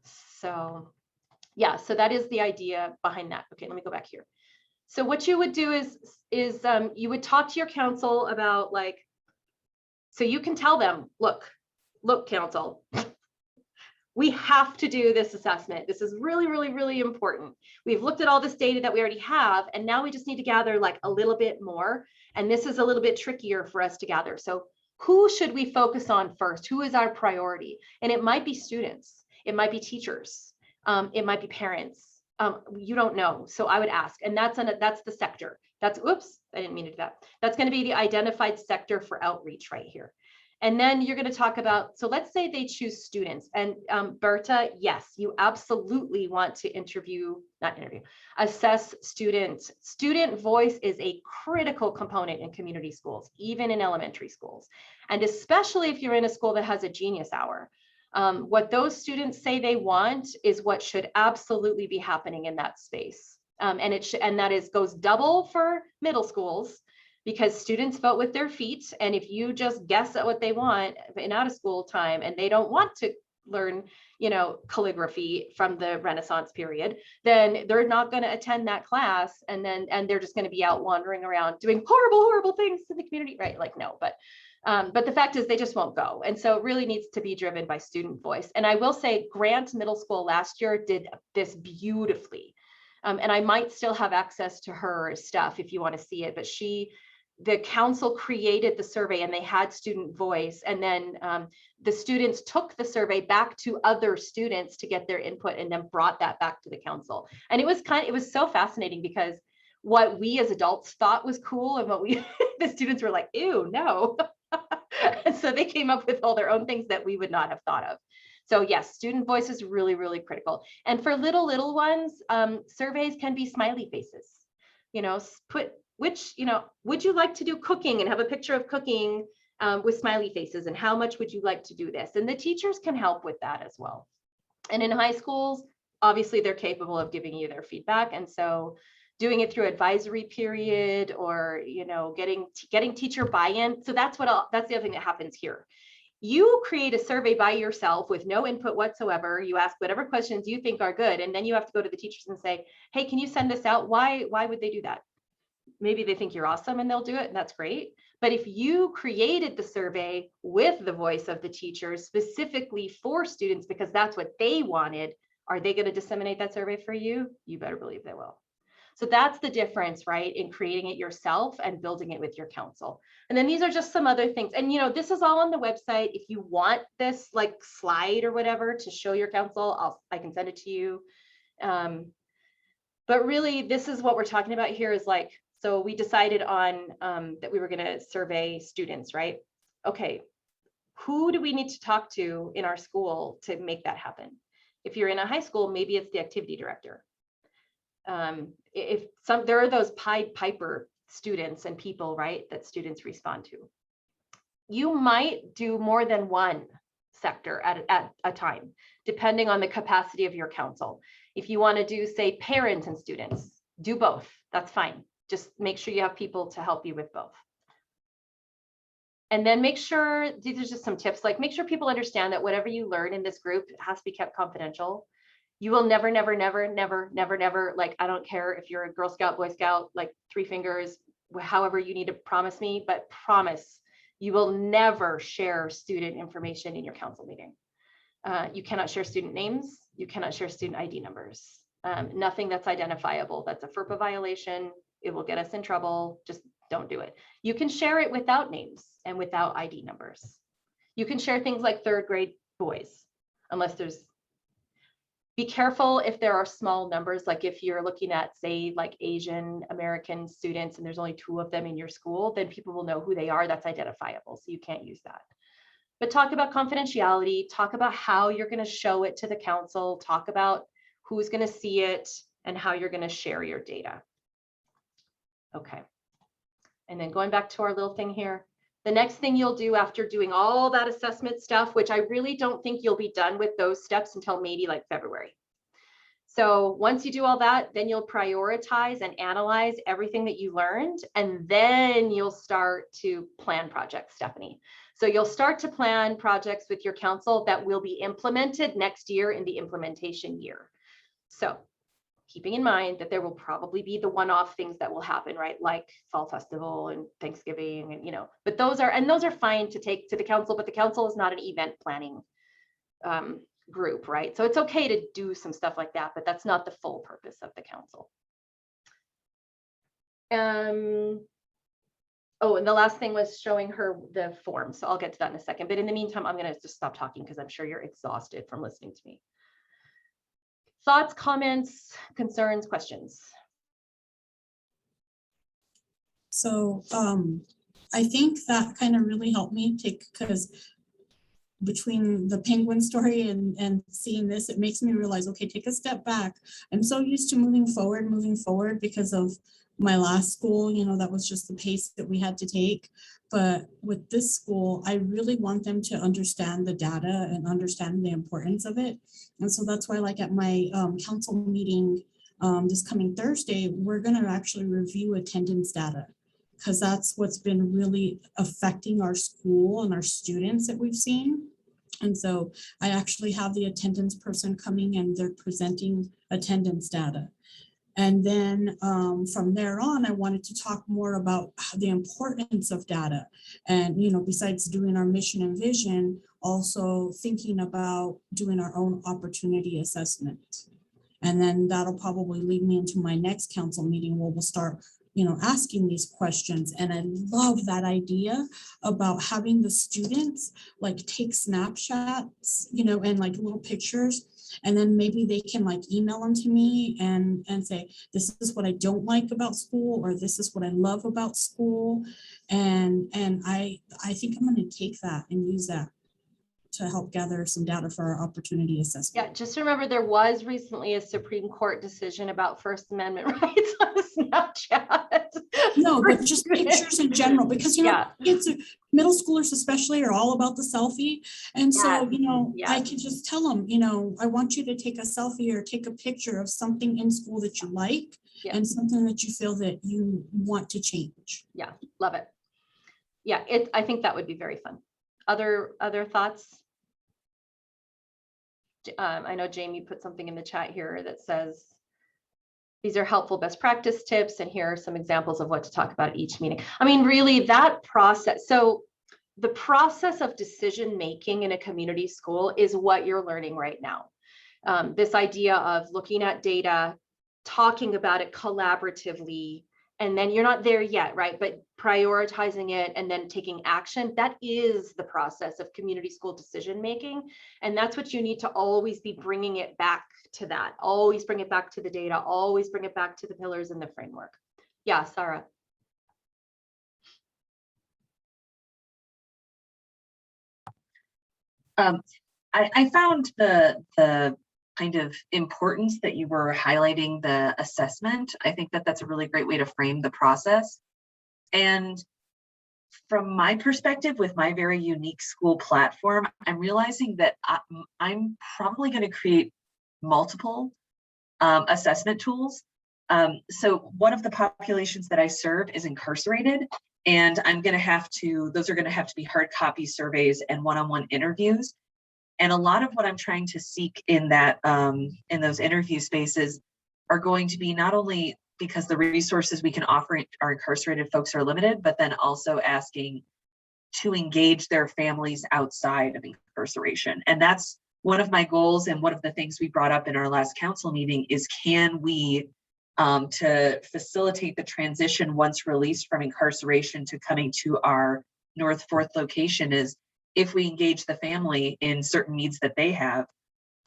So yeah, so that is the idea behind that. Okay, let me go back here. So what you would do is you would talk to your council about like, so you can tell them, look, council, we have to do this assessment. This is really, really, really important. We've looked at all this data that we already have, and now we just need to gather like a little bit more. And this is a little bit trickier for us to gather. So who should we focus on first? Who is our priority? And it might be students. It might be teachers. It might be parents. You don't know. So I would ask, and that's the sector. Oops, I didn't mean to do that. That's going to be the identified sector for outreach right here. And then you're going to talk about, so let's say they choose students, and Berta, yes, you absolutely want to assess students. Student voice is a critical component in community schools, even in elementary schools. And especially if you're in a school that has a genius hour. What those students say they want is what should absolutely be happening in that space. And that goes double for middle schools, because students vote with their feet. And if you just guess at what they want in out of school time, and they don't want to learn, calligraphy from the Renaissance period, then they're not going to attend that class. And they're just going to be out wandering around doing horrible, horrible things in the community, right? Like, no, but the fact is they just won't go. And so it really needs to be driven by student voice. And I will say Grant Middle School last year did this beautifully. And I might still have access to her stuff if you want to see it, but the council created the survey and they had student voice. And then the students took the survey back to other students to get their input and then brought that back to the council. And it was so fascinating, because what we as adults thought was cool and what the students were like, ew, no. And so they came up with all their own things that we would not have thought of. So yes, student voice is really, really critical. And for little ones, surveys can be smiley faces. Would you like to do cooking and have a picture of cooking with smiley faces, and how much would you like to do this? And the teachers can help with that as well. And in high schools, obviously they're capable of giving you their feedback. And so doing it through advisory period, or, getting teacher buy-in. So that's the other thing that happens here. You create a survey by yourself with no input whatsoever. You ask whatever questions you think are good, and then you have to go to the teachers and say, hey, can you send this out? Why would they do that? Maybe they think you're awesome and they'll do it, and that's great. But if you created the survey with the voice of the teachers specifically for students because that's what they wanted, are they going to disseminate that survey for you? You better believe they will. So that's the difference, right, in creating it yourself and building it with your council. And then these are just some other things. And, this is all on the website. If you want this like slide or whatever to show your council, I can send it to you. But really, this is what we're talking about here is like, so we decided on that we were going to survey students, right? Okay. Who do we need to talk to in our school to make that happen? If you're in a high school, maybe it's the activity director. There are those Pied Piper students and people, right, that students respond to. You might do more than one sector at a time, depending on the capacity of your council. If you want to do, say, parents and students, do both. That's fine. Just make sure you have people to help you with both. And then make sure, these are just some tips, like make sure people understand that whatever you learn in this group has to be kept confidential. You will never, never, never, never, never, never, like, I don't care if you're a Girl Scout, Boy Scout, like 3 fingers, however you need to promise me, but promise you will never share student information in your council meeting. You cannot share student names. You cannot share student ID numbers. Nothing that's identifiable. That's a FERPA violation. It will get us in trouble. Just don't do it. You can share it without names and without ID numbers. You can share things like 3rd grade boys, unless there's, be careful if there are small numbers, like if you're looking at, say, like Asian American students and there's only 2 of them in your school, then people will know who they are. That's identifiable. So you can't use that. But talk about confidentiality, talk about how you're going to show it to the council, talk about who's going to see it and how you're going to share your data. Okay. And then going back to our little thing here, the next thing you'll do after doing all that assessment stuff, which I really don't think you'll be done with those steps until maybe like February. So once you do all that, then you'll prioritize and analyze everything that you learned, and then you'll start to plan projects, Stephanie. So you'll start to plan projects with your council that will be implemented next year in the implementation year. So keeping in mind that there will probably be the one-off things that will happen, right? Like Fall Festival and Thanksgiving and, but those are fine to take to the council, but the council is not an event planning group, right? So it's okay to do some stuff like that, but that's not the full purpose of the council. Oh, and the last thing was showing her the form. So I'll get to that in a second, but in the meantime, I'm going to just stop talking because I'm sure you're exhausted from listening to me. Thoughts, comments, concerns, questions? So I think that kind of really helped me because between the penguin story and seeing this, it makes me realize, okay, take a step back. I'm so used to moving forward because of my last school, that was just the pace that we had to take. But with this school, I really want them to understand the data and understand the importance of it. And so that's why, like at my council meeting this coming Thursday, we're going to actually review attendance data, because that's what's been really affecting our school and our students that we've seen. And so I actually have the attendance person coming and they're presenting attendance data. And then from there on, I wanted to talk more about the importance of data. And, besides doing our mission and vision, also thinking about doing our own opportunity assessment. And then that'll probably lead me into my next council meeting where we'll start asking these questions. And I love that idea about having the students like take snapshots, and like little pictures. And then maybe they can like email them to me and say, this is what I don't like about school, or this is what I love about school. And I think I'm going to take that and use that to help gather some data for our opportunity assessment. Yeah, just remember there was recently a Supreme Court decision about First Amendment rights on Snapchat. No, but just pictures in general, because kids, middle schoolers especially, are all about the selfie. And so, I can just tell them, I want you to take a selfie or take a picture of something in school that you like and something that you feel that you want to change. Yeah, love it. Yeah, I think that would be very fun. Other thoughts? I know Jamie put something in the chat here that says, these are helpful best practice tips, and here are some examples of what to talk about at each meeting. I mean, really that process. So the process of decision making in a community school is what you're learning right now. This idea of looking at data, talking about it collaboratively, and then you're not there yet, right? But prioritizing it and then taking action, that is the process of community school decision making. And that's what you need to always be bringing it back to that. Always bring it back to the data, always bring it back to the pillars and the framework. Yeah, Sarah. I found the kind of importance that you were highlighting the assessment. I think that that's a really great way to frame the process. And from my perspective, with my very unique school platform, I'm realizing that I'm probably going to create multiple assessment tools. So one of the populations that I serve is incarcerated, and those are going to have to be hard copy surveys and one-on-one interviews. And a lot of what I'm trying to seek in that in those interview spaces are going to be not only because the resources we can offer our incarcerated folks are limited, but then also asking to engage their families outside of incarceration. And that's one of my goals, and one of the things we brought up in our last council meeting is, can we, to facilitate the transition once released from incarceration to coming to our North 4th location, is if we engage the family in certain needs that they have,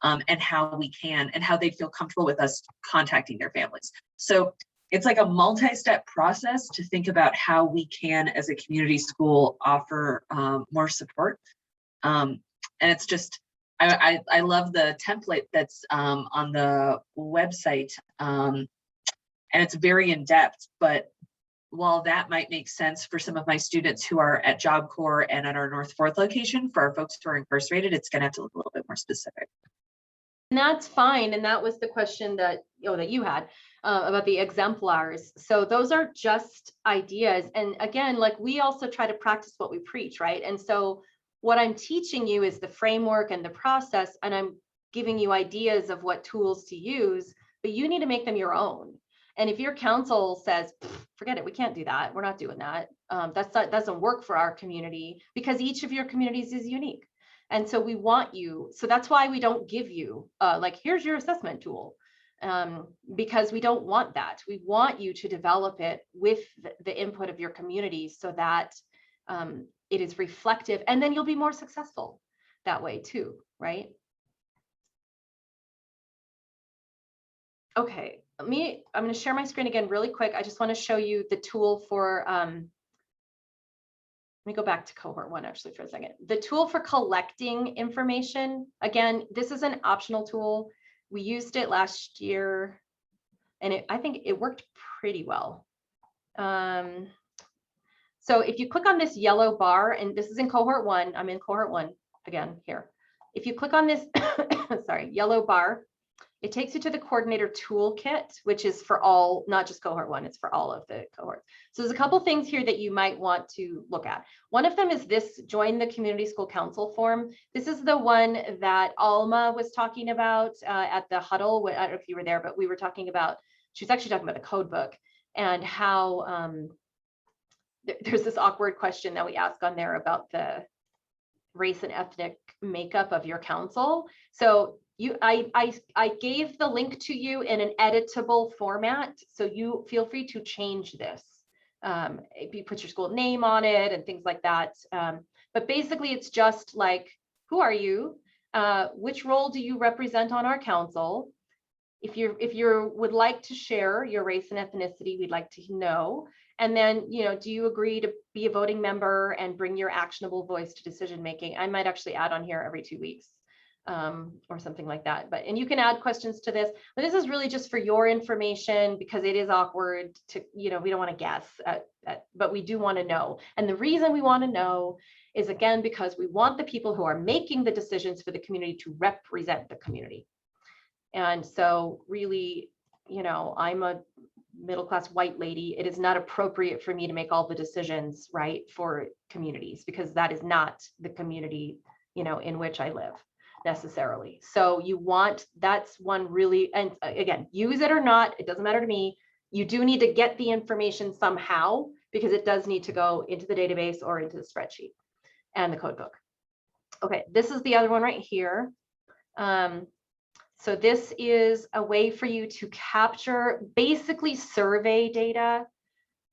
and how we can, and how they feel comfortable with us contacting their families. So it's like a multi-step process to think about how we can, as a community school, offer more support. And it's just, I love the template that's on the website, and it's very in-depth, but while that might make sense for some of my students who are at Job Corps and at our North 4th location, for our folks who are incarcerated, it's going to have to look a little bit more specific. And that's fine. And that was the question that you had about the exemplars. So those are just ideas. And again, like, we also try to practice what we preach, right? And so what I'm teaching you is the framework and the process, and I'm giving you ideas of what tools to use, but you need to make them your own. And if your council says, forget it, we can't do that, we're not doing that, that doesn't work for our community, because each of your communities is unique. And so we want you, so that's why we don't give you like, here's your assessment tool, because we don't want that. We want you to develop it with the input of your community, so that it is reflective, and then you'll be more successful that way too, right? Okay, I'm going to share my screen again really quick. I just want to show you the tool for, let me go back to cohort 1 actually for a second. The tool for collecting information. Again, this is an optional tool. We used it last year, and I think it worked pretty well. So if you click on this yellow bar, and this is in cohort 1, I'm in cohort 1 again here. If you click on this, sorry, yellow bar, it takes you to the coordinator toolkit, which is for all, not just cohort 1, it's for all of the cohorts. So there's a couple things here that you might want to look at. One of them is this join the community school council form. This is the one that Alma was talking about at the huddle. I don't know if you were there, but we were talking about, she was actually talking about the code book, and how there's this awkward question that we ask on there about the race and ethnic makeup of your council. So I gave the link to you in an editable format, so you feel free to change this. If you put your school name on it and things like that. But basically, it's just like, who are you? Which role do you represent on our council? If you would like to share your race and ethnicity, we'd like to know. And then, do you agree to be a voting member and bring your actionable voice to decision making? I might actually add on here every 2 weeks. Or something like that. And you can add questions to this, but this is really just for your information, because it is awkward to, we don't want to guess but we do want to know. And the reason we want to know is, again, because we want the people who are making the decisions for the community to represent the community. And so really, I'm a middle-class white lady. It is not appropriate for me to make all the decisions, right, for communities, because that is not the community, in which I live necessarily. So that's one really, and again, use it or not, it doesn't matter to me. You do need to get the information somehow, because it does need to go into the database or into the spreadsheet and the code book. Okay, this is the other one right here. So this is a way for you to capture basically survey data.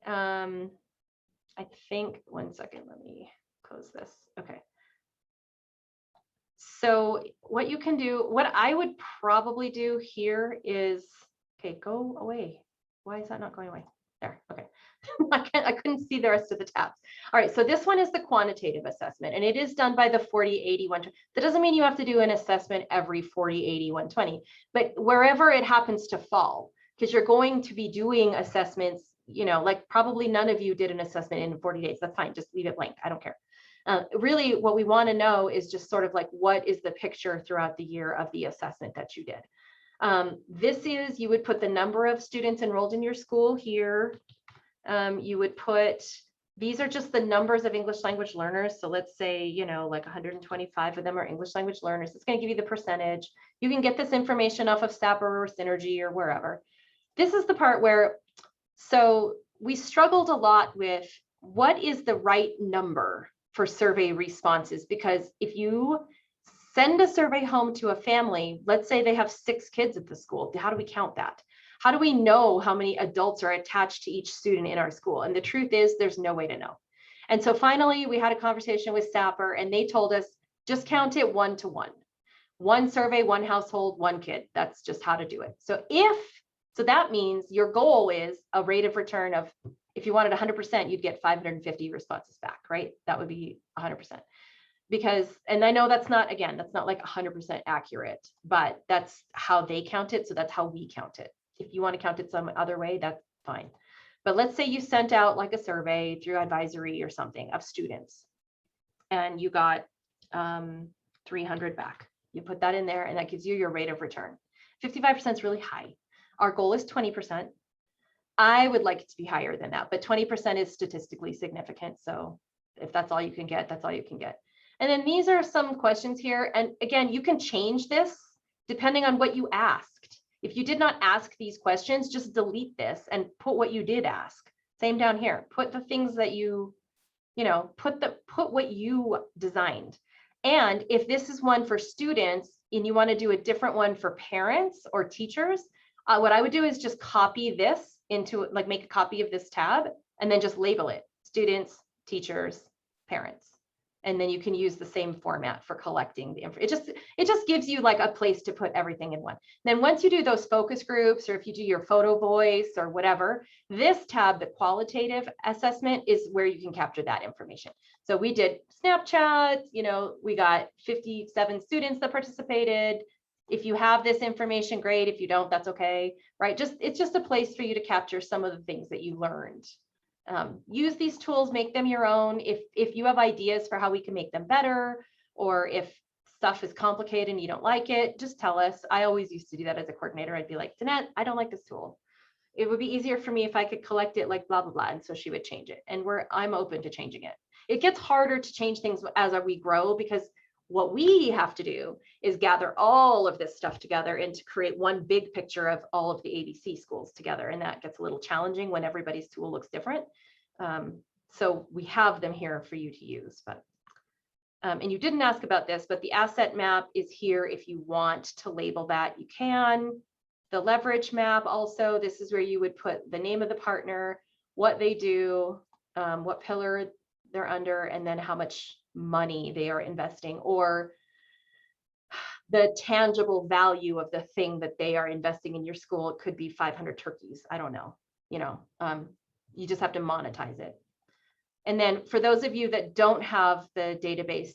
I think, one second, let me close this. Okay. So what you can do, what I would probably do here is, okay, go away. Why is that not going away? there, okay. I couldn't see the rest of the tabs. All right, so this one is the quantitative assessment, and it is done by the 40, 80, 120. That doesn't mean you have to do an assessment every 40, 80, 120, but wherever it happens to fall, because you're going to be doing assessments, you know, like probably none of you did an assessment in 40 days. That's fine, just leave it blank, I don't care. Really, what we want to know is just sort of like, what is the picture throughout the year of the assessment that you did? This is, you would put the number of students enrolled in your school here. You would put, these are just the numbers of English language learners. So let's say, you know, like 125 of them are English language learners. It's going to give you the percentage. You can get this information off of Sapper or Synergy or wherever. This is the part where, so we struggled a lot with what is the right number for survey responses, because if you send a survey home to a family, let's say they have 6 kids at the school, how do we count that? How do we know how many adults are attached to each student in our school? And the truth is, there's no way to know. And so finally, we had a conversation with Sapper, and they told us, just count it 1 to 1. 1 survey, 1 household, 1 kid. That's just how to do it. So that means your goal is a rate of return of, if you wanted 100%, you'd get 550 responses back, right? That would be 100%. Because, and I know that's not, again, that's not like 100% accurate, but that's how they count it. So that's how we count it. If you want to count it some other way, that's fine. But let's say you sent out like a survey through advisory or something of students, and you got 300 back. You put that in there, and that gives you your rate of return. 55% is really high. Our goal is 20%. I would like it to be higher than that, but 20% is statistically significant. So if that's all you can get, that's all you can get. And then these are some questions here. And again, you can change this depending on what you asked. If you did not ask these questions, just delete this and put what you did ask. Same down here. Put the things that you know, put what you designed. And if this is one for students and you want to do a different one for parents or teachers, what I would do is just copy this into, like, make a copy of this tab and then just label it students, teachers, parents. And then you can use the same format for collecting the info. It just gives you like a place to put everything in one. Then once you do those focus groups, or if you do your photo voice or whatever, this tab, the qualitative assessment, is where you can capture that information. So we did Snapchat, you know, we got 57 students that participated. If you have this information, great. If you don't, that's okay, right? It's just a place for you to capture some of the things that you learned. Use these tools, make them your own. If you have ideas for how we can make them better, or if stuff is complicated and you don't like it, just tell us. I always used to do that as a coordinator. I'd be like, Danette, I don't like this tool. It would be easier for me if I could collect it like blah, blah, blah. And so she would change it. And I'm open to changing it. It gets harder to change things as we grow, because what we have to do is gather all of this stuff together and to create one big picture of all of the ABC schools together. And that gets a little challenging when everybody's tool looks different. So we have them here for you to use. But and you didn't ask about this, but the asset map is here. If you want to label that, you can. The leverage map also, this is where you would put the name of the partner, what they do, what pillar they're under, and then how much money they are investing, or the tangible value of the thing that they are investing in your school. It could be 500 turkeys. I don't know. You know, you just have to monetize it. And then for those of you that don't have the database,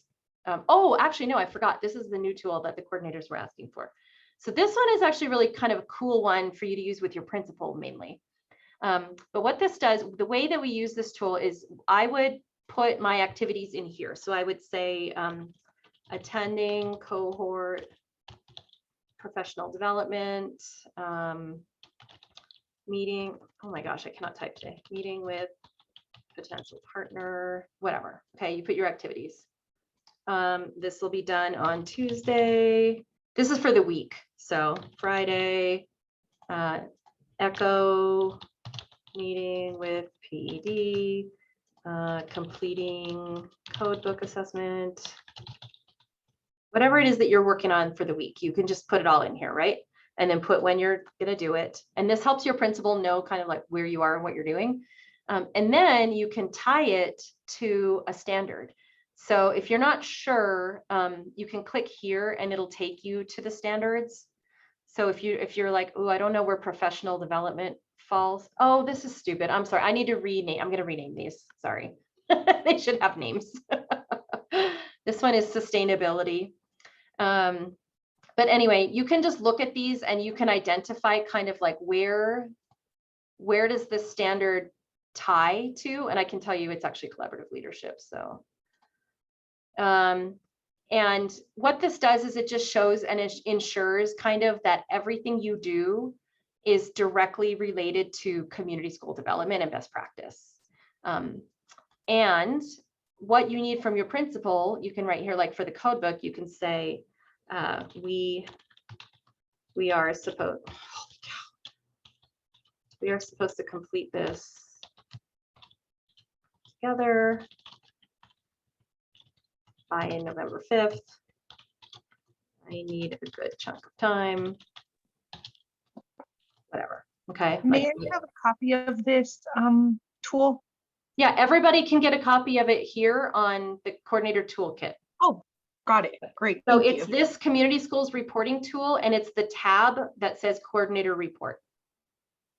oh, actually, no, I forgot. This is the new tool that the coordinators were asking for. So this one is actually really kind of a cool one for you to use with your principal mainly. But what this does, the way that we use this tool is I would put my activities in here. So I would say attending cohort, professional development, meeting, oh my gosh, I cannot type today, meeting with potential partner, whatever. Okay, you put your activities. This will be done on Tuesday. This is for the week. So Friday, Echo, meeting with PED, completing code book assessment, whatever it is that you're working on for the week, you can just put it all in here, right? And then put when you're going to do it. And this helps your principal know kind of like where you are and what you're doing. And then you can tie it to a standard. So if you're not sure, you can click here and it'll take you to the standards. So if you're like, oh, I don't know where professional development falls. Oh, this is stupid. I'm sorry. I need to rename. I'm going to rename these. Sorry. They should have names. This one is sustainability. But anyway, you can just look at these and you can identify kind of like where does this standard tie to? And I can tell you it's actually collaborative leadership. So, and what this does is it just shows and it ensures kind of that everything you do is directly related to community school development and best practice. And what you need from your principal, you can write here, like for the code book, you can say, we are supposed to complete this together by November 5th. I need a good chunk of time. Whatever. Okay. May I have a copy of this tool? Yeah, everybody can get a copy of it here on the coordinator toolkit. Oh, got it. Great. So Thank it's you. this community schools reporting tool, and it's the tab that says coordinator report.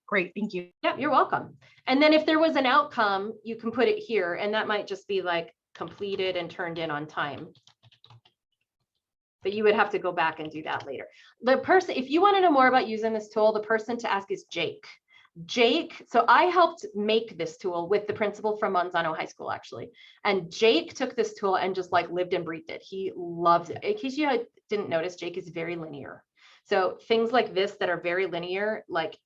Great. Thank you. Yeah, you're welcome. And then if there was an outcome, you can put it here, and that might just be like completed and turned in on time. But you would have to go back and do that later. The person, if you want to know more about using this tool, the person to ask is Jake. Jake, so I helped make this tool with the principal from Monzano High School, actually. And Jake took this tool and just like lived and breathed it. He loved it. In case you didn't notice, Jake is very linear. So things like this that are very linear, like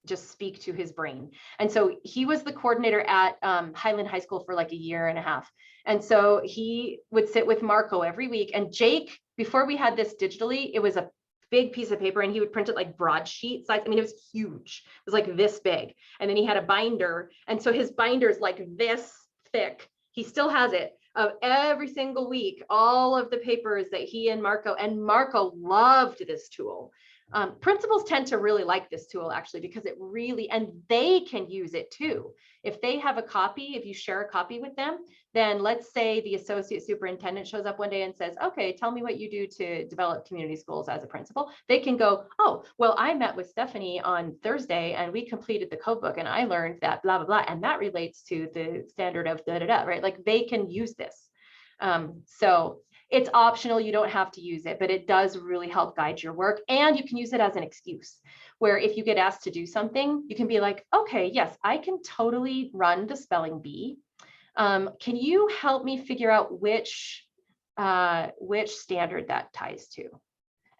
just speak to his brain. And so he was the coordinator at Highland High School for like a year and a half. And so he would sit with Marco every week. And Jake, before we had this digitally, it was a big piece of paper and he would print it like broadsheet size. I mean, it was huge. It was like this big. And then he had a binder. And so his binder is like this thick. He still has it of every single week, all of the papers that he and Marco loved this tool. Principals tend to really like this tool actually, because it really, and they can use it too. If they have a copy, if you share a copy with them, then let's say the associate superintendent shows up one day and says, okay, tell me what you do to develop community schools as a principal. They can go, oh, well, I met with Stephanie on Thursday and we completed the code book and I learned that blah, blah, blah. And that relates to the standard of da, da, da, right? Like they can use this. So it's optional, you don't have to use it, but it does really help guide your work. And you can use it as an excuse where if you get asked to do something, you can be like, okay, yes, I can totally run the spelling bee. Can you help me figure out which standard that ties to?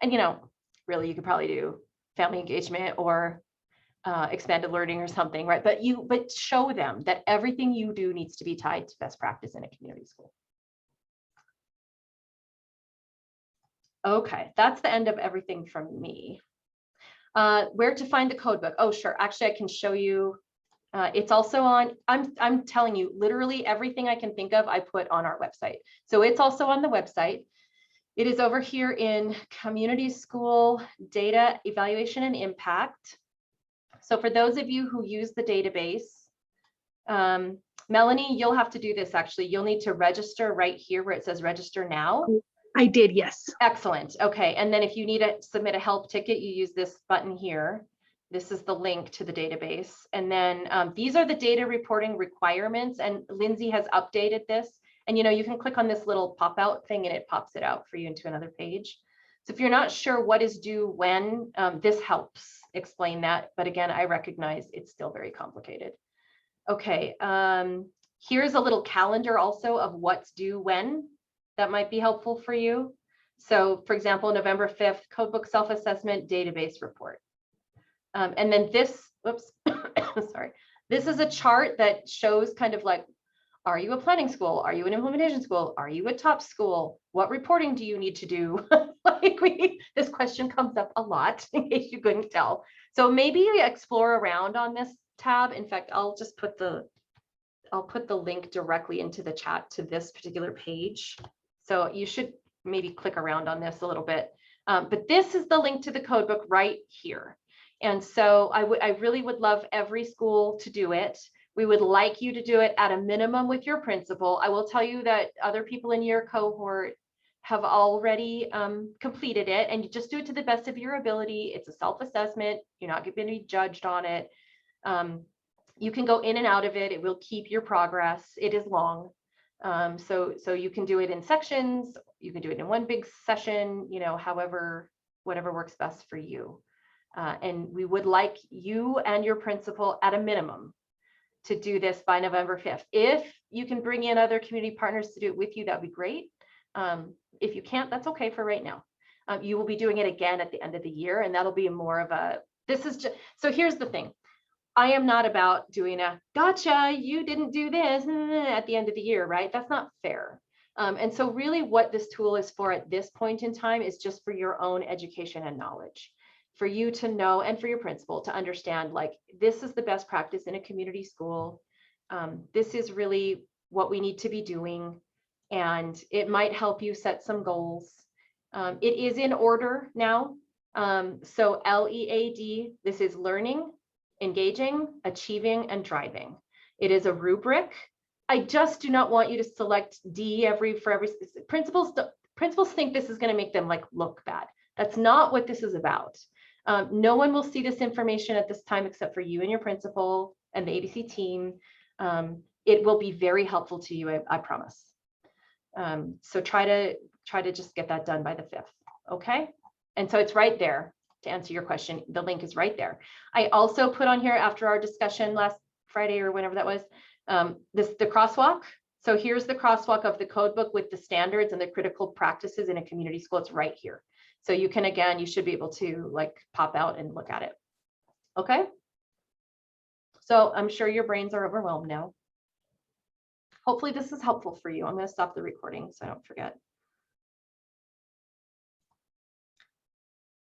And, you know, really, you could probably do family engagement or expanded learning or something, right? But show them that everything you do needs to be tied to best practice in a community school. Okay, that's the end of everything from me. Where to find the code book? Oh, sure. Actually, I can show you. It's also on, I'm telling you, literally everything I can think of, I put on our website. So it's also on the website. It is over here in Community School Data Evaluation and Impact. So for those of you who use the database, Melanie, you'll have to do this actually. You'll need to register right here where it says register now. I did, yes. Excellent. Okay. And then if you need to submit a help ticket, you use this button here. This is the link to the database. And then these are the data reporting requirements. And Lindsay has updated this. And you know, you can click on this little pop out thing and it pops it out for you into another page. So if you're not sure what is due when, this helps explain that. But again, I recognize it's still very complicated. Okay. Here's a little calendar also of what's due when. That might be helpful for you. So for example, November 5th, codebook self-assessment database report. And then this, whoops, sorry. This is a chart that shows kind of like, are you a planning school? Are you an implementation school? Are you a top school? What reporting do you need to do? Like this question comes up a lot in case you couldn't tell. So maybe explore around on this tab. In fact, I'll just put I'll put the link directly into the chat to this particular page. So you should maybe click around on this a little bit. But this is the link to the codebook right here. And so I really would love every school to do it. We would like you to do it at a minimum with your principal. I will tell you that other people in your cohort have already completed it, and you just do it to the best of your ability. It's a self-assessment. You're not going to be judged on it. You can go in and out of it. It will keep your progress. It is long. So you can do it in sections. You can do it in one big session, you know, however, whatever works best for you. And we would like you and your principal at a minimum to do this by November 5th. If you can bring in other community partners to do it with you, that'd be great. If you can't, that's okay for right now. You will be doing it again at the end of the year, and that'll be more of a, this is just, so here's the thing. I am not about doing a gotcha, you didn't do this at the end of the year, right? That's not fair. And so really what this tool is for at this point in time is just for your own education and knowledge, for you to know, and for your principal to understand, like, this is the best practice in a community school. This is really what we need to be doing, and it might help you set some goals. It is in order now. So LEAD, this is learning, engaging, achieving, and driving. It is a rubric. I just do not want you to select D for every principals think this is going to make them like look bad. That's not what this is about. No one will see this information at this time except for you and your principal and the ABC team. It will be very helpful to you, I promise. So try to just get that done by the 5th. Okay. And so it's right there. To answer your question, the link is right there. I also put on here, after our discussion last Friday or whenever that was, the crosswalk. So here's the crosswalk of the code book with the standards and the critical practices in a community school. It's right here. So you can, again, you should be able to like pop out and look at it. Okay. So I'm sure your brains are overwhelmed now. Hopefully this is helpful for you. I'm going to stop the recording so I don't forget.